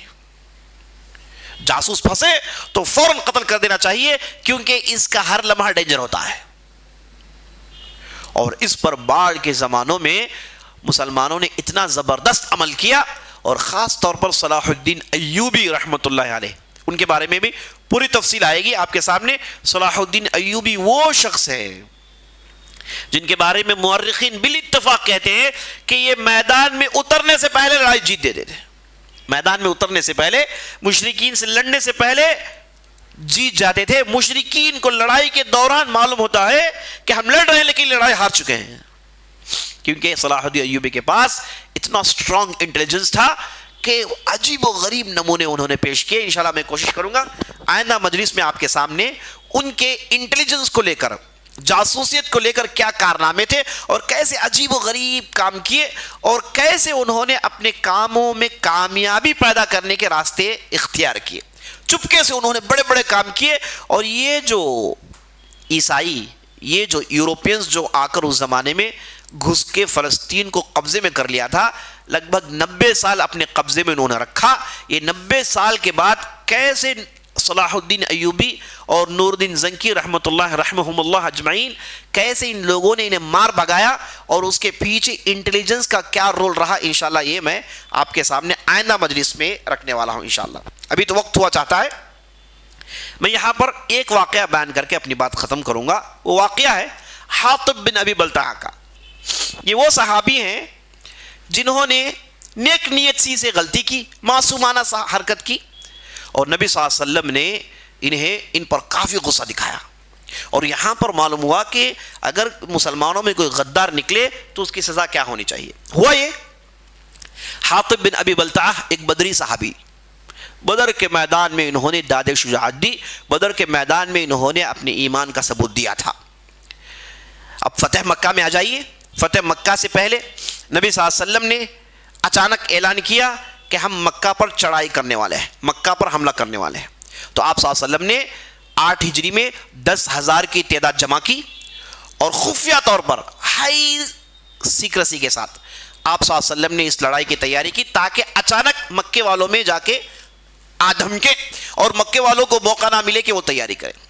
B: جاسوس پھنسے تو فوراً قتل کر دینا چاہیے, کیونکہ اس کا ہر لمحہ ڈینجر ہوتا ہے. اور اس پر بعد کے زمانوں میں مسلمانوں نے اتنا زبردست عمل کیا, اور خاص طور پر صلاح الدین ایوبی رحمۃ اللہ علیہ, ان کے بارے میں بھی پوری تفصیل آئے گی آپ کے سامنے. صلاح الدین ایوبی وہ شخص ہے جن کے بارے میں مورخین بالاتفاق کہتے ہیں کہ یہ میدان میں اترنے سے پہلے لڑائی جیت دیتے تھے. میدان میں اترنے سے پہلے, مشرکین سے لڑنے سے پہلے جیت جاتے تھے. مشرکین کو لڑائی کے دوران معلوم ہوتا ہے کہ ہم لڑ رہے ہیں لیکن لڑائی ہار چکے ہیں, کیونکہ صلاح الدین ایوبی کے پاس اتنا اسٹرانگ انٹیلیجنس تھا کہ عجیب و غریب نمونے انہوں نے پیش کیے. انشاءاللہ میں کوشش کروں گا آئندہ مجلس میں آپ کے سامنے ان کے انٹیلیجنس کو لے کر, جاسوسیت کو لے کر کیا کارنامے تھے اور کیسے عجیب و غریب کام کیے, اور کیسے انہوں نے اپنے کاموں میں کامیابی پیدا کرنے کے راستے اختیار کیے. چپکے سے انہوں نے بڑے بڑے کام کیے. اور یہ جو عیسائی, یہ جو یوروپینز جو آ کر اس زمانے میں گھس کے فلسطین کو قبضے میں کر لیا تھا, لگ بھگ 90 سال اپنے قبضے میں انہوں نے رکھا. یہ 90 سال کے بعد کیسے صلاح الدین ایوبی اور نور الدین زنکی رحمہم اللہ اجمعین, کیسے ان لوگوں نے انہیں مار بھگایا, اور اس کے پیچھے انٹیلیجنس کا کیا رول رہا, انشاءاللہ یہ میں آپ کے سامنے آئندہ مجلس میں رکھنے والا ہوں انشاءاللہ. ابھی تو وقت ہوا چاہتا ہے, میں یہاں پر ایک واقعہ بیان کر کے اپنی بات ختم کروں گا. وہ واقعہ ہے حاطب بن ابی بلتعہ کا. یہ وہ صحابی ہیں جنہوں نے نیک نیت سے غلطی کی, معصومانہ حرکت کی, اور نبی صلی اللہ علیہ وسلم نے ان پر کافی غصہ دکھایا. اور یہاں پر معلوم ہوا کہ اگر مسلمانوں میں کوئی غدار نکلے تو اس کی سزا کیا ہونی چاہیے. ہوا یہ, حاطب بن ابی بلتعہ ایک بدری صحابی, بدر کے میدان میں انہوں نے داد شجاعت دی، بدر کے میدان میں انہوں نے اپنے ایمان کا ثبوت دیا تھا۔ اب فتح مکہ میں آ جائیے۔ فتح مکہ سے پہلے نبی صلی اللہ علیہ وسلم نے اچانک اعلان کیا کہ ہم مکہ پر چڑھائی کرنے والے ہیں، مکہ پر حملہ کرنے والے ہیں۔ تو آپ صلی اللہ علیہ وسلم نے 8 ہجری میں 10,000 کی تعداد جمع کی اور خفیہ طور پر ہائی سیکریسی کے ساتھ آپ صلی اللہ علیہ وسلم نے اس لڑائی کی تیاری کی، تاکہ اچانک مکے والوں میں جا کے آدھم کے اور مکے والوں کو موقع نہ ملے کہ وہ تیاری کریں۔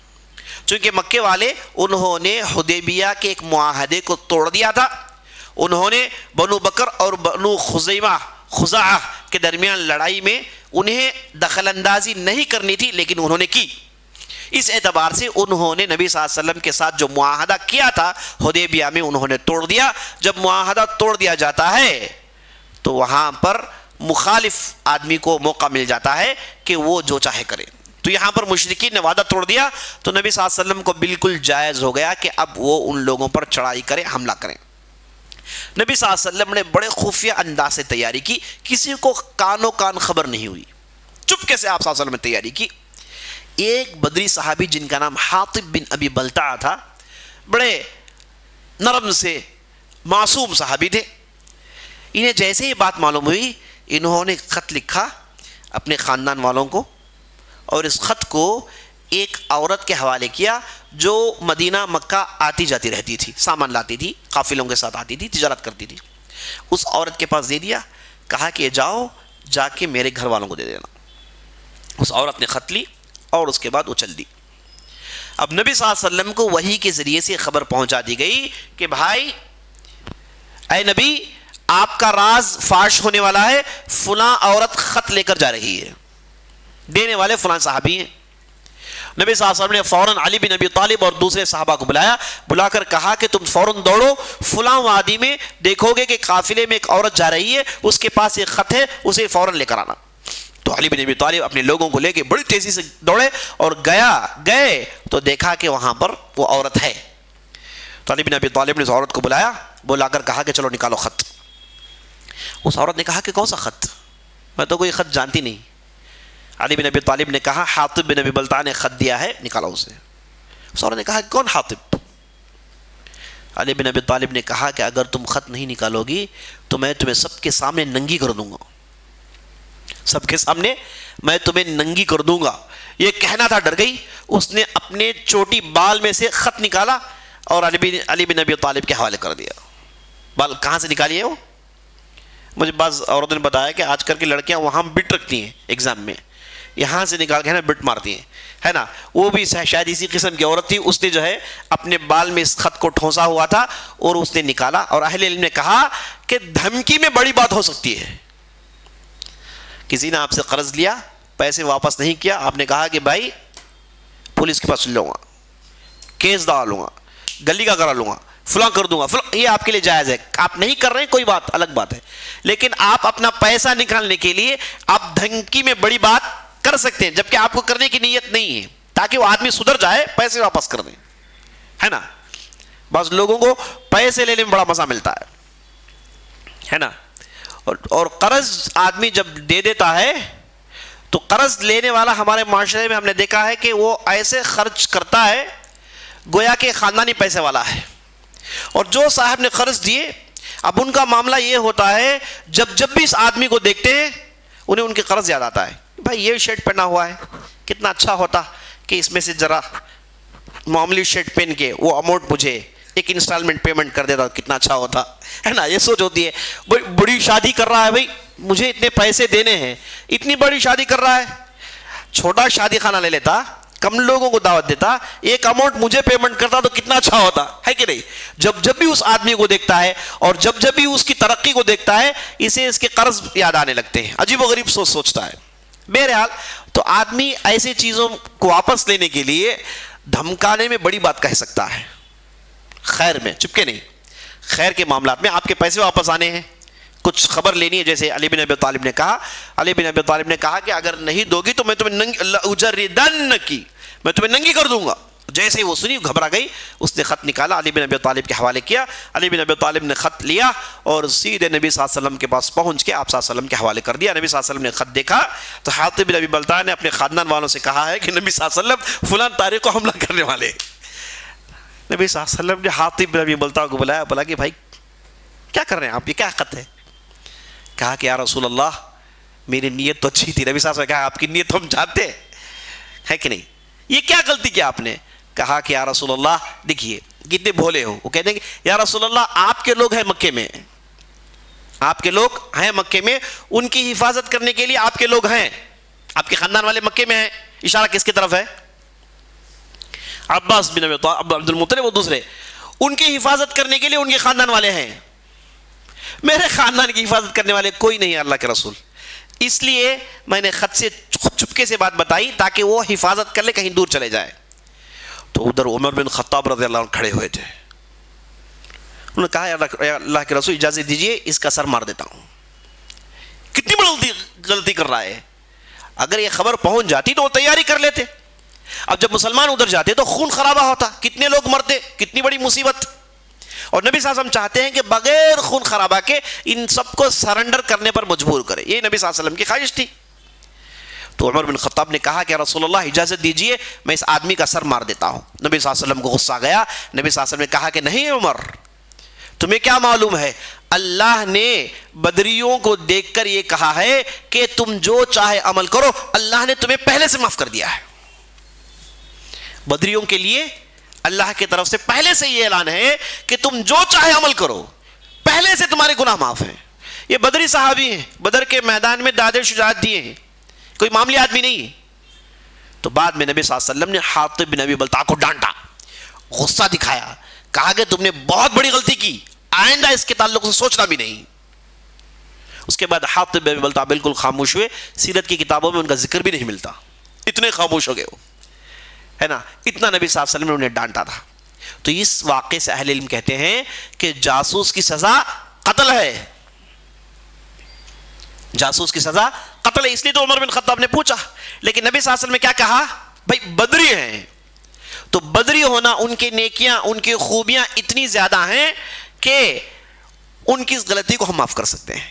B: چونکہ مکے والے انہوں نے حدیبیہ کے ایک معاہدے کو توڑ دیا تھا، انہوں نے بنو بکر اور بنو خزاعہ کے درمیان لڑائی میں انہیں دخل اندازی نہیں کرنی تھی، لیکن انہوں نے کی۔ اس اعتبار سے انہوں نے نبی صلی اللہ علیہ وسلم کے ساتھ جو معاہدہ کیا تھا حدیبیہ میں انہوں نے توڑ دیا۔ جب معاہدہ توڑ دیا جاتا ہے تو وہاں پر مخالف آدمی کو موقع مل جاتا ہے کہ وہ جو چاہے کرے۔ تو یہاں پر مشرکین نے وعدہ توڑ دیا تو نبی صلی اللہ علیہ وسلم کو بالکل جائز ہو گیا کہ اب وہ ان لوگوں پر چڑھائی کریں، حملہ کریں۔ نبی صلی اللہ علیہ وسلم نے بڑے خفیہ انداز سے تیاری کی، کسی کو کانوں کان خبر نہیں ہوئی، چپکے سے آپ صلی اللہ علیہ وسلم نے تیاری کی۔ ایک بدری صحابی جن کا نام حاطب بن ابی بلتع تھا، بڑے نرم سے معصوم صحابی تھے، انہیں جیسے ہی بات معلوم ہوئی انہوں نے خط لکھا اپنے خاندان والوں کو، اور اس خط کو ایک عورت کے حوالے کیا جو مدینہ مکہ آتی جاتی رہتی تھی، سامان لاتی تھی، قافلوں کے ساتھ آتی تھی، تجارت کرتی تھی۔ اس عورت کے پاس دے دیا، کہا کہ جاؤ جا کے میرے گھر والوں کو دے دینا۔ اس عورت نے خط لی اور اس کے بعد وہ چل دی۔ اب نبی صلی اللہ علیہ وسلم کو وحی کے ذریعے سے خبر پہنچا دی گئی کہ بھائی اے نبی، آپ کا راز فاش ہونے والا ہے، فلاں عورت خط لے کر جا رہی ہے، دینے والے فلاں صحابی ہیں۔ نبی صلی اللہ علیہ وسلم نے فوراً علی بن ابی طالب اور دوسرے صحابہ کو بلا کر کہا کہ تم فوراً دوڑو، فلاں وادی میں دیکھو گے کہ قافلے میں ایک عورت جا رہی ہے، اس کے پاس ایک خط ہے، اسے فوراً لے کر آنا۔ تو علی بن ابی طالب اپنے لوگوں کو لے کے بڑی تیزی سے دوڑے اور گئے تو دیکھا کہ وہاں پر وہ عورت ہے۔ تو علی بن ابی طالب نے اس عورت کو بلا کر کہا کہ چلو نکالو خط۔ اس عورت نے کہا کہ کون سا خط؟ میں تو کوئی خط جانتی نہیں۔ علی بن ابی طالب نے کہا حاطب بن ابی بلتع نے خط دیا ہے، نکالو اسے۔ اس عورت نے کہا کون حاطب؟ علی بن ابی طالب نے کہا کہ اگر تم خط نہیں نکالو گی تو میں تمہیں سب کے سامنے ننگی کر دوں گا، سب کے سامنے میں تمہیں ننگی کر دوں گا۔ یہ کہنا تھا، ڈر گئی، اس نے اپنے چوٹی بال میں سے خط نکالا اور علی بن ابی طالب کے حوالے کر دیا۔ بال کہاں سے نکالی ہے وہ؟ مجھے بعض عورتوں نے بتایا کہ آج کل کی لڑکیاں وہاں بٹ رکھتی ہیں ایگزام میں، یہاں سے نکال کے بٹ مارتی ہیں، ہے نا۔ وہ بھی شاید اسی قسم کی عورت تھی، اس نے جو ہے اپنے بال میں اس خط کو ٹھونسا ہوا تھا اور اس نے نکالا۔ اور اہل علم نے کہا کہ دھمکی میں بڑی بات ہو سکتی ہے۔ کسی نے آپ سے قرض لیا، پیسے واپس نہیں کیا، آپ نے کہا کہ بھائی پولیس کے پاس لے جاؤں گا، کیس ڈالوں گا، گلی کا کرا لوں گا، فلاں کر دوں گا، یہ آپ کے لیے جائز ہے۔ آپ نہیں کر رہے ہیں کوئی بات الگ بات ہے، لیکن آپ اپنا پیسہ نکالنے کے لیے آپ دھمکی میں بڑی بات کر سکتے ہیں، جبکہ آپ کو کرنے کی نیت نہیں ہے، تاکہ وہ آدمی سدھر جائے، پیسے واپس کر دیں، ہے نا۔ بعض لوگوں کو پیسے لینے میں بڑا مزہ ملتا ہے نا۔ اور قرض آدمی جب دے دیتا ہے تو قرض لینے والا ہمارے معاشرے میں ہم نے دیکھا ہے کہ وہ ایسے خرچ کرتا ہے گویا کہ خاندانی پیسے والا ہے۔ اور جو صاحب نے قرض دیے، اب ان کا معاملہ یہ ہوتا ہے جب بھی اس آدمی کو دیکھتے ہیں انہیں ان کے قرض یاد آتا ہے۔ بھائی یہ شرٹ پہنا ہوا ہے، کتنا اچھا ہوتا کہ اس میں سے ذرا معمولی شرٹ پہن کے وہ اماؤنٹ مجھے ایک انسٹالمنٹ پیمنٹ کر دیتا، کتنا اچھا ہوتا ہے نا۔ یہ سوچ ہوتی ہے۔ بڑی شادی کر رہا ہے، بھائی مجھے اتنے پیسے دینے ہیں، اتنی بڑی شادی کر رہا ہے، چھوٹا شادی خانہ لے لیتا، کم لوگوں کو دعوت دیتا، ایک اماؤنٹ مجھے پیمنٹ کرتا تو کتنا اچھا ہوتا ہے کہ نہیں۔ جب بھی اس آدمی کو دیکھتا ہے اور جب بھی اس کی ترقی کو دیکھتا ہے، اسے اس کے قرض یاد آنے لگتے ہیں، عجیب و غریب سوچتا ہے۔ بہرحال تو آدمی ایسی چیزوں کو واپس لینے کے لیے دھمکانے میں بڑی بات کہہ سکتا ہے، خیر میں چپکے نہیں۔ خیر کے معاملات میں آپ کے پیسے واپس آنے ہیں، کچھ خبر لینی ہے، جیسے علی بن ابی طالب نے کہا، علی بن ابی طالب نے کہا کہ اگر نہیں دو گی تو میں تمہیں اجردنکی، میں تمہیں ننگی کر دوں گا۔ جیسے ہی وہ سنی گھبرا گئی، اس نے خط نکالا، علی بن ابی طالب کے حوالے کیا، علی بن ابی طالب نے خط لیا اور سیدھے نبی صلی اللہ علیہ وسلم کے پاس پہنچ کے آپ صلی اللہ علیہ وسلم کے حوالے کر دیا۔ نبی صلی اللہ علیہ وسلم نے خط دیکھا تو حاطب بن ابی بلتع نے اپنے خاندان والوں سے کہا ہے کہ نبی صلی اللہ علیہ وسلم فلاں تاریخ کو حملہ کرنے والے۔ نبی صلی اللہ علیہ وسلم نے حاطب بن ابی بلتع کو بلایا، بولا کہ بھائی کیا کر رہے ہیں آپ، یہ کیا خط ہے؟ کہا کہ یا رسول اللہ میری نیت تو اچھی تھی۔ نبی صلی اللہ علیہ وسلم نے کہا آپ کی نیت ہم جانتے ہیں کہ نہیں، یہ کیا غلطی کیا آپ نے؟ کہا کہ یا رسول اللہ دیکھیے کتنے بھولے ہو، وہ کہتے ہیں کہ یا رسول اللہ آپ کے لوگ ہیں مکے میں، آپ کے لوگ ہیں مکے میں، ان کی حفاظت کرنے کے لیے آپ کے لوگ ہیں، آپ کے خاندان والے مکے میں ہیں۔ اشارہ کس کی طرف ہے؟ عباس بن عبد المطلب، وہ دوسرے، ان کی حفاظت کرنے کے لیے ان کے خاندان والے ہیں، میرے خاندان کی حفاظت کرنے والے کوئی نہیں ہے اللہ کے رسول، اس لیے میں نے خط سے چپکے سے بات بتائی تاکہ وہ حفاظت کر لے، کہیں دور چلے جائے۔ تو ادھر عمر بن خطاب رضی اللہ عنہ کھڑے ہوئے تھے، انہوں نے کہا یا اللہ کے رسول اجازت دیجئے اس کا سر مار دیتا ہوں۔ کتنی بڑی غلطی کر رہا ہے، اگر یہ خبر پہنچ جاتی تو وہ تیاری کر لیتے، اب جب مسلمان ادھر جاتے تو خون خرابہ ہوتا، کتنے لوگ مرتے، کتنی بڑی مصیبت۔ اور نبی صلی اللہ علیہ وسلم چاہتے ہیں کہ بغیر خون خرابہ کے ان سب کو سرنڈر کرنے پر مجبور کرے، یہ نبی صلی اللہ علیہ وسلم کی خواہش تھی۔ تو عمر بن خطاب نے کہا کہ رسول اللہ اجازت دیجئے میں اس آدمی کا سر مار دیتا ہوں۔ نبی صلی اللہ علیہ وسلم کو غصہ گیا، نبی صلی اللہ علیہ وسلم نے کہا کہ نہیں عمر، تمہیں کیا معلوم ہے، اللہ نے بدریوں کو دیکھ کر یہ کہا ہے کہ تم جو چاہے عمل کرو، اللہ نے تمہیں پہلے سے معاف کر دیا ہے۔ بدریوں کے لیے اللہ کی طرف سے پہلے سے یہ اعلان ہے کہ تم جو چاہے عمل کرو، پہلے سے تمہارے گناہ معاف ہیں۔ یہ بدری صحابی ہیں، بدر کے میدان میں داد شجاعت دیے ہیں، کوئی معمولی آدمی نہیں۔ تو بعد میں نبی صلی اللہ علیہ وسلم نے حاطب بن ابی بلتع کو ڈانٹا، غصہ دکھایا، کہا کہ تم نے بہت بڑی غلطی کی، آئندہ اس کے تعلق سے سوچنا بھی نہیں۔ اس کے بعد حاطب بن ابی بلتع بالکل خاموش ہوئے، سیرت کی کتابوں میں ان کا ذکر بھی نہیں ملتا، اتنے خاموش ہو گئے وہ، ہے نا، اتنا نبی صلی اللہ علیہ وسلم نے انہیں ڈانٹا تھا۔ تو اس واقعے سے اہل علم کہتے ہیں کہ جاسوس کی سزا قتل ہے، جاسوس کی سزا قتل ہے، اس لیے تو عمر بن خطاب نے پوچھا، لیکن نبی صلی اللہ علیہ وسلم نے کیا کہا؟ بھائی بدری ہیں، تو بدری ہونا ان کی نیکیاں، ان کی خوبیاں اتنی زیادہ ہیں کہ ان کی اس غلطی کو ہم معاف کر سکتے ہیں۔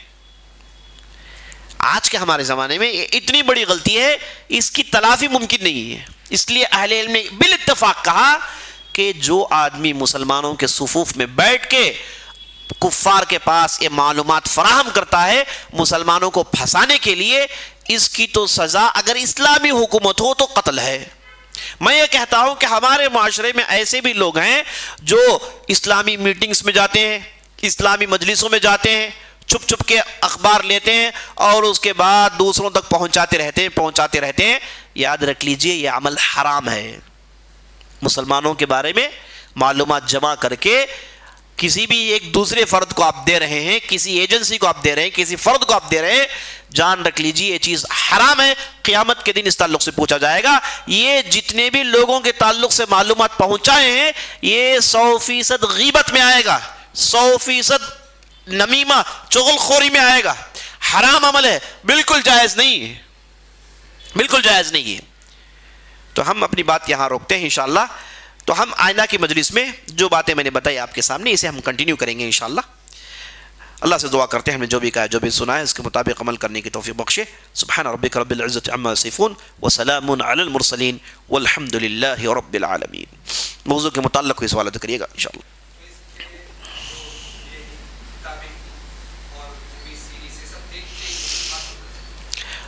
B: آج کے ہمارے زمانے میں یہ اتنی بڑی غلطی ہے، اس کی تلافی ممکن نہیں ہے، اس لیے اہل علم نے بالاتفاق کہا کہ جو آدمی مسلمانوں کے صفوف میں بیٹھ کے کفار کے پاس یہ معلومات فراہم کرتا ہے مسلمانوں کو پھنسانے کے لیے، اس کی تو سزا اگر اسلامی حکومت ہو تو قتل ہے۔ میں یہ کہتا ہوں کہ ہمارے معاشرے میں ایسے بھی لوگ ہیں جو اسلامی میٹنگز میں جاتے ہیں، اسلامی مجلسوں میں جاتے ہیں، چھپ چھپ کے اخبار لیتے ہیں اور اس کے بعد دوسروں تک پہنچاتے رہتے ہیں۔ یاد رکھ لیجئے یہ عمل حرام ہے۔ مسلمانوں کے بارے میں معلومات جمع کر کے کسی بھی ایک دوسرے فرد کو آپ دے رہے ہیں، کسی ایجنسی کو آپ دے رہے ہیں، کسی فرد کو آپ دے رہے ہیں، جان رکھ لیجئے یہ چیز حرام ہے، قیامت کے دن اس تعلق سے پوچھا جائے گا۔ یہ جتنے بھی لوگوں کے تعلق سے معلومات پہنچائے ہیں یہ 100% غیبت میں آئے گا، 100% نمیمہ چغل خوری میں آئے گا، حرام عمل ہے، بالکل جائز نہیں ہے، بالکل جائز نہیں ہے۔ تو ہم اپنی بات یہاں روکتے ہیں انشاءاللہ۔ تو ہم آئندہ کی مجلس میں جو باتیں میں نے بتائی آپ کے سامنے اسے ہم کنٹینیو کریں گے انشاءاللہ۔ اللہ سے دعا کرتے ہیں ہم نے جو بھی کہا جو بھی سنا ہے اس کے مطابق عمل کرنے کی توفیق بخشے۔ سبحان ربک رب العزت عما یصفون وسلام علی المرسلین والحمد للہ رب العالمین۔ موضوع کے متعلق کوئی سوالات کریے گا انشاءاللہ۔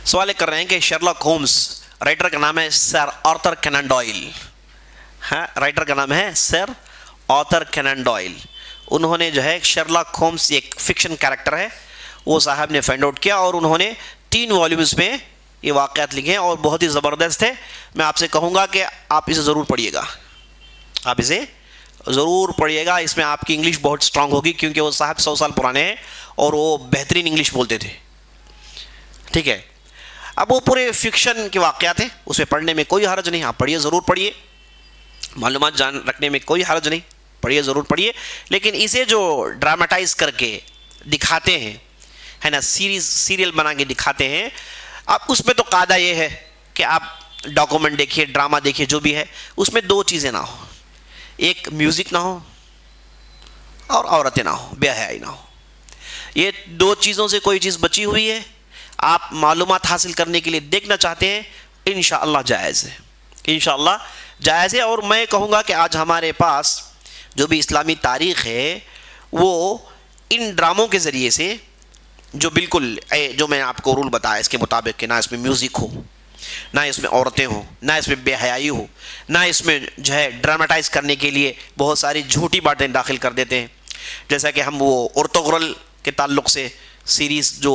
B: سوال کر رہے ہیں کہ شرلاک ہومز، رائٹر کا نام ہے سر آرتھر کینان ڈوائل، ہاں رائٹر کا نام ہے سر آرتھر کینان ڈوائل، انہوں نے جو ہے شرلاک ہومز ایک فکشن کیریکٹر ہے وہ صاحب نے فائنڈ آؤٹ کیا اور انہوں نے 3 والیومز میں یہ واقعات لکھے ہیں اور بہت ہی زبردست ہے۔ میں آپ سے کہوں گا کہ آپ اسے ضرور پڑھیے گا، آپ اسے ضرور پڑھیے گا، اس میں آپ کی انگلش بہت اسٹرانگ ہوگی کیونکہ وہ صاحب 100 سال پرانے ہیں اور وہ بہترین انگلش بولتے تھے، ٹھیک ہے۔ اب وہ پورے فکشن کے واقعات ہیں، اسے پڑھنے میں کوئی حرج نہیں، آپ پڑھیے، ضرور پڑھیے، معلومات جان رکھنے میں کوئی حرج نہیں، پڑھیے ضرور پڑھیے، لیکن اسے جو ڈراماٹائز کر کے دکھاتے ہیں ہے نا، سیریل بنا کے دکھاتے ہیں، اب اس میں تو قاعدہ یہ ہے کہ آپ ڈاکومنٹ دیکھیے, ڈرامہ دیکھیے, جو بھی ہے, اس میں دو چیزیں نہ ہو. ایک میوزک نہ ہو اور عورتیں نہ ہو, بے حیائی نہ ہو. یہ دو چیزوں سے کوئی چیز بچی ہوئی ہے, آپ معلومات حاصل کرنے کے لیے دیکھنا چاہتے ہیں, انشاءاللہ جائز ہے, انشاءاللہ جائز ہے. اور میں کہوں گا کہ آج ہمارے پاس جو بھی اسلامی تاریخ ہے وہ ان ڈراموں کے ذریعے سے, جو بالکل جو میں نے آپ کو رول بتایا اس کے مطابق کہ نہ اس میں میوزک ہو, نہ اس میں عورتیں ہوں, نہ اس میں بے حیائی ہو, نہ اس میں جو ہے ڈراماٹائز کرنے کے لیے بہت ساری جھوٹی باتیں داخل کر دیتے ہیں. جیسا کہ ہم وہ ارطغرل کے تعلق سے سیریز جو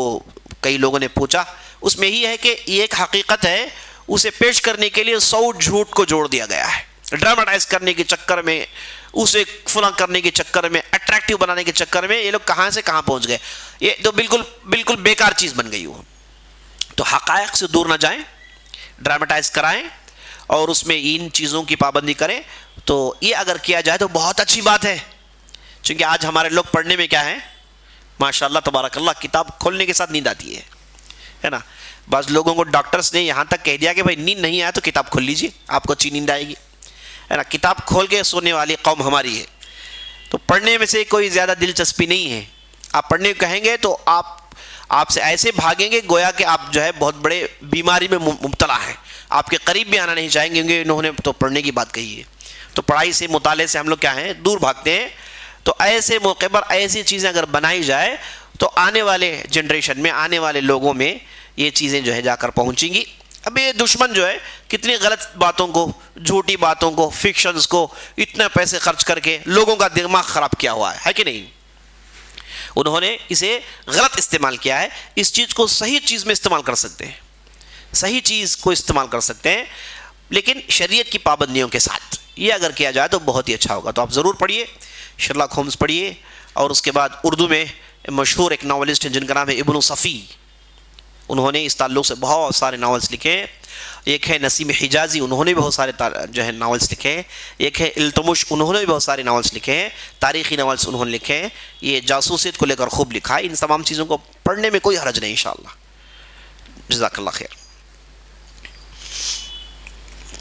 B: کئی لوگوں نے پوچھا, اس میں ہی ہے کہ یہ ایک حقیقت ہے, اسے پیش کرنے کے لیے 100 جھوٹ کو جوڑ دیا گیا ہے. ڈراماٹائز کرنے کے چکر میں, اسے فلاں کرنے کے چکر میں, اٹریکٹیو بنانے کے چکر میں یہ لوگ کہاں سے کہاں پہنچ گئے. یہ تو بالکل بیکار چیز بن گئی وہ. تو حقائق سے دور نہ جائیں, ڈراماٹائز کرائیں اور اس میں ان چیزوں کی پابندی کریں. تو یہ اگر کیا جائے تو بہت اچھی بات ہے, چونکہ آج ہمارے لوگ پڑھنے میں کیا ہیں, ماشاءاللہ تبارک اللہ, کتاب کھولنے کے ساتھ نیند آتی ہے نا. بعض لوگوں کو ڈاکٹرز نے یہاں تک کہہ دیا کہ بھائی نیند نہیں آیا تو کتاب کھول لیجیے, آپ کو اچھی نیند آئے گی, ہے نا. کتاب کھول کے سونے والی قوم ہماری ہے. تو پڑھنے میں سے کوئی زیادہ دلچسپی نہیں ہے. آپ پڑھنے کو کہیں گے تو آپ سے ایسے بھاگیں گے گویا کہ آپ جو ہے بہت بڑے بیماری میں مبتلا ہیں, آپ کے قریب بھی آنا نہیں چاہیں گے, کیونکہ انہوں نے تو پڑھنے کی بات کہی ہے. تو پڑھائی سے, مطالعے سے ہم لوگ کیا ہیں, دور بھاگتے ہیں. تو ایسے موقع پر ایسی چیزیں اگر بنائی جائے تو آنے والے جنریشن میں, آنے والے لوگوں میں یہ چیزیں جو ہے جا کر پہنچیں گی. اب یہ دشمن جو ہے کتنی غلط باتوں کو, جھوٹی باتوں کو, فکشنز کو اتنا پیسے خرچ کر کے لوگوں کا دماغ خراب کیا ہوا ہے کہ نہیں. انہوں نے اسے غلط استعمال کیا ہے. اس چیز کو صحیح چیز میں استعمال کر سکتے ہیں, صحیح چیز کو استعمال کر سکتے ہیں, لیکن شریعت کی پابندیوں کے ساتھ. یہ اگر کیا جائے تو بہت ہی اچھا ہوگا. تو آپ ضرور پڑھیے, شرلاک ہومز پڑھیے. اور اس کے بعد اردو میں مشہور ایک ناولسٹ ہیں جن کا نام ہے ابن صفی, انہوں نے اس تعلق سے بہت سارے ناولس لکھے ہیں. ایک ہے نسیم حجازی, انہوں نے بہت سارے جو ہے ناولس لکھے ہیں. ایک ہے التمش, انہوں نے بھی بہت سارے ناولس لکھے ہیں. تاریخی ناولس انہوں نے لکھے ہیں. یہ جاسوسیت کو لے کر خوب لکھا ہے. ان تمام چیزوں کو پڑھنے میں کوئی حرج نہیں انشاءاللہ. جزاک اللہ خیر.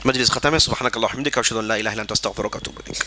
B: مجلس ختم ہے. سبحانک اللہم وبحمدک, اشہد ان لا الہ الا انت, استغفرک و اتوب الیک.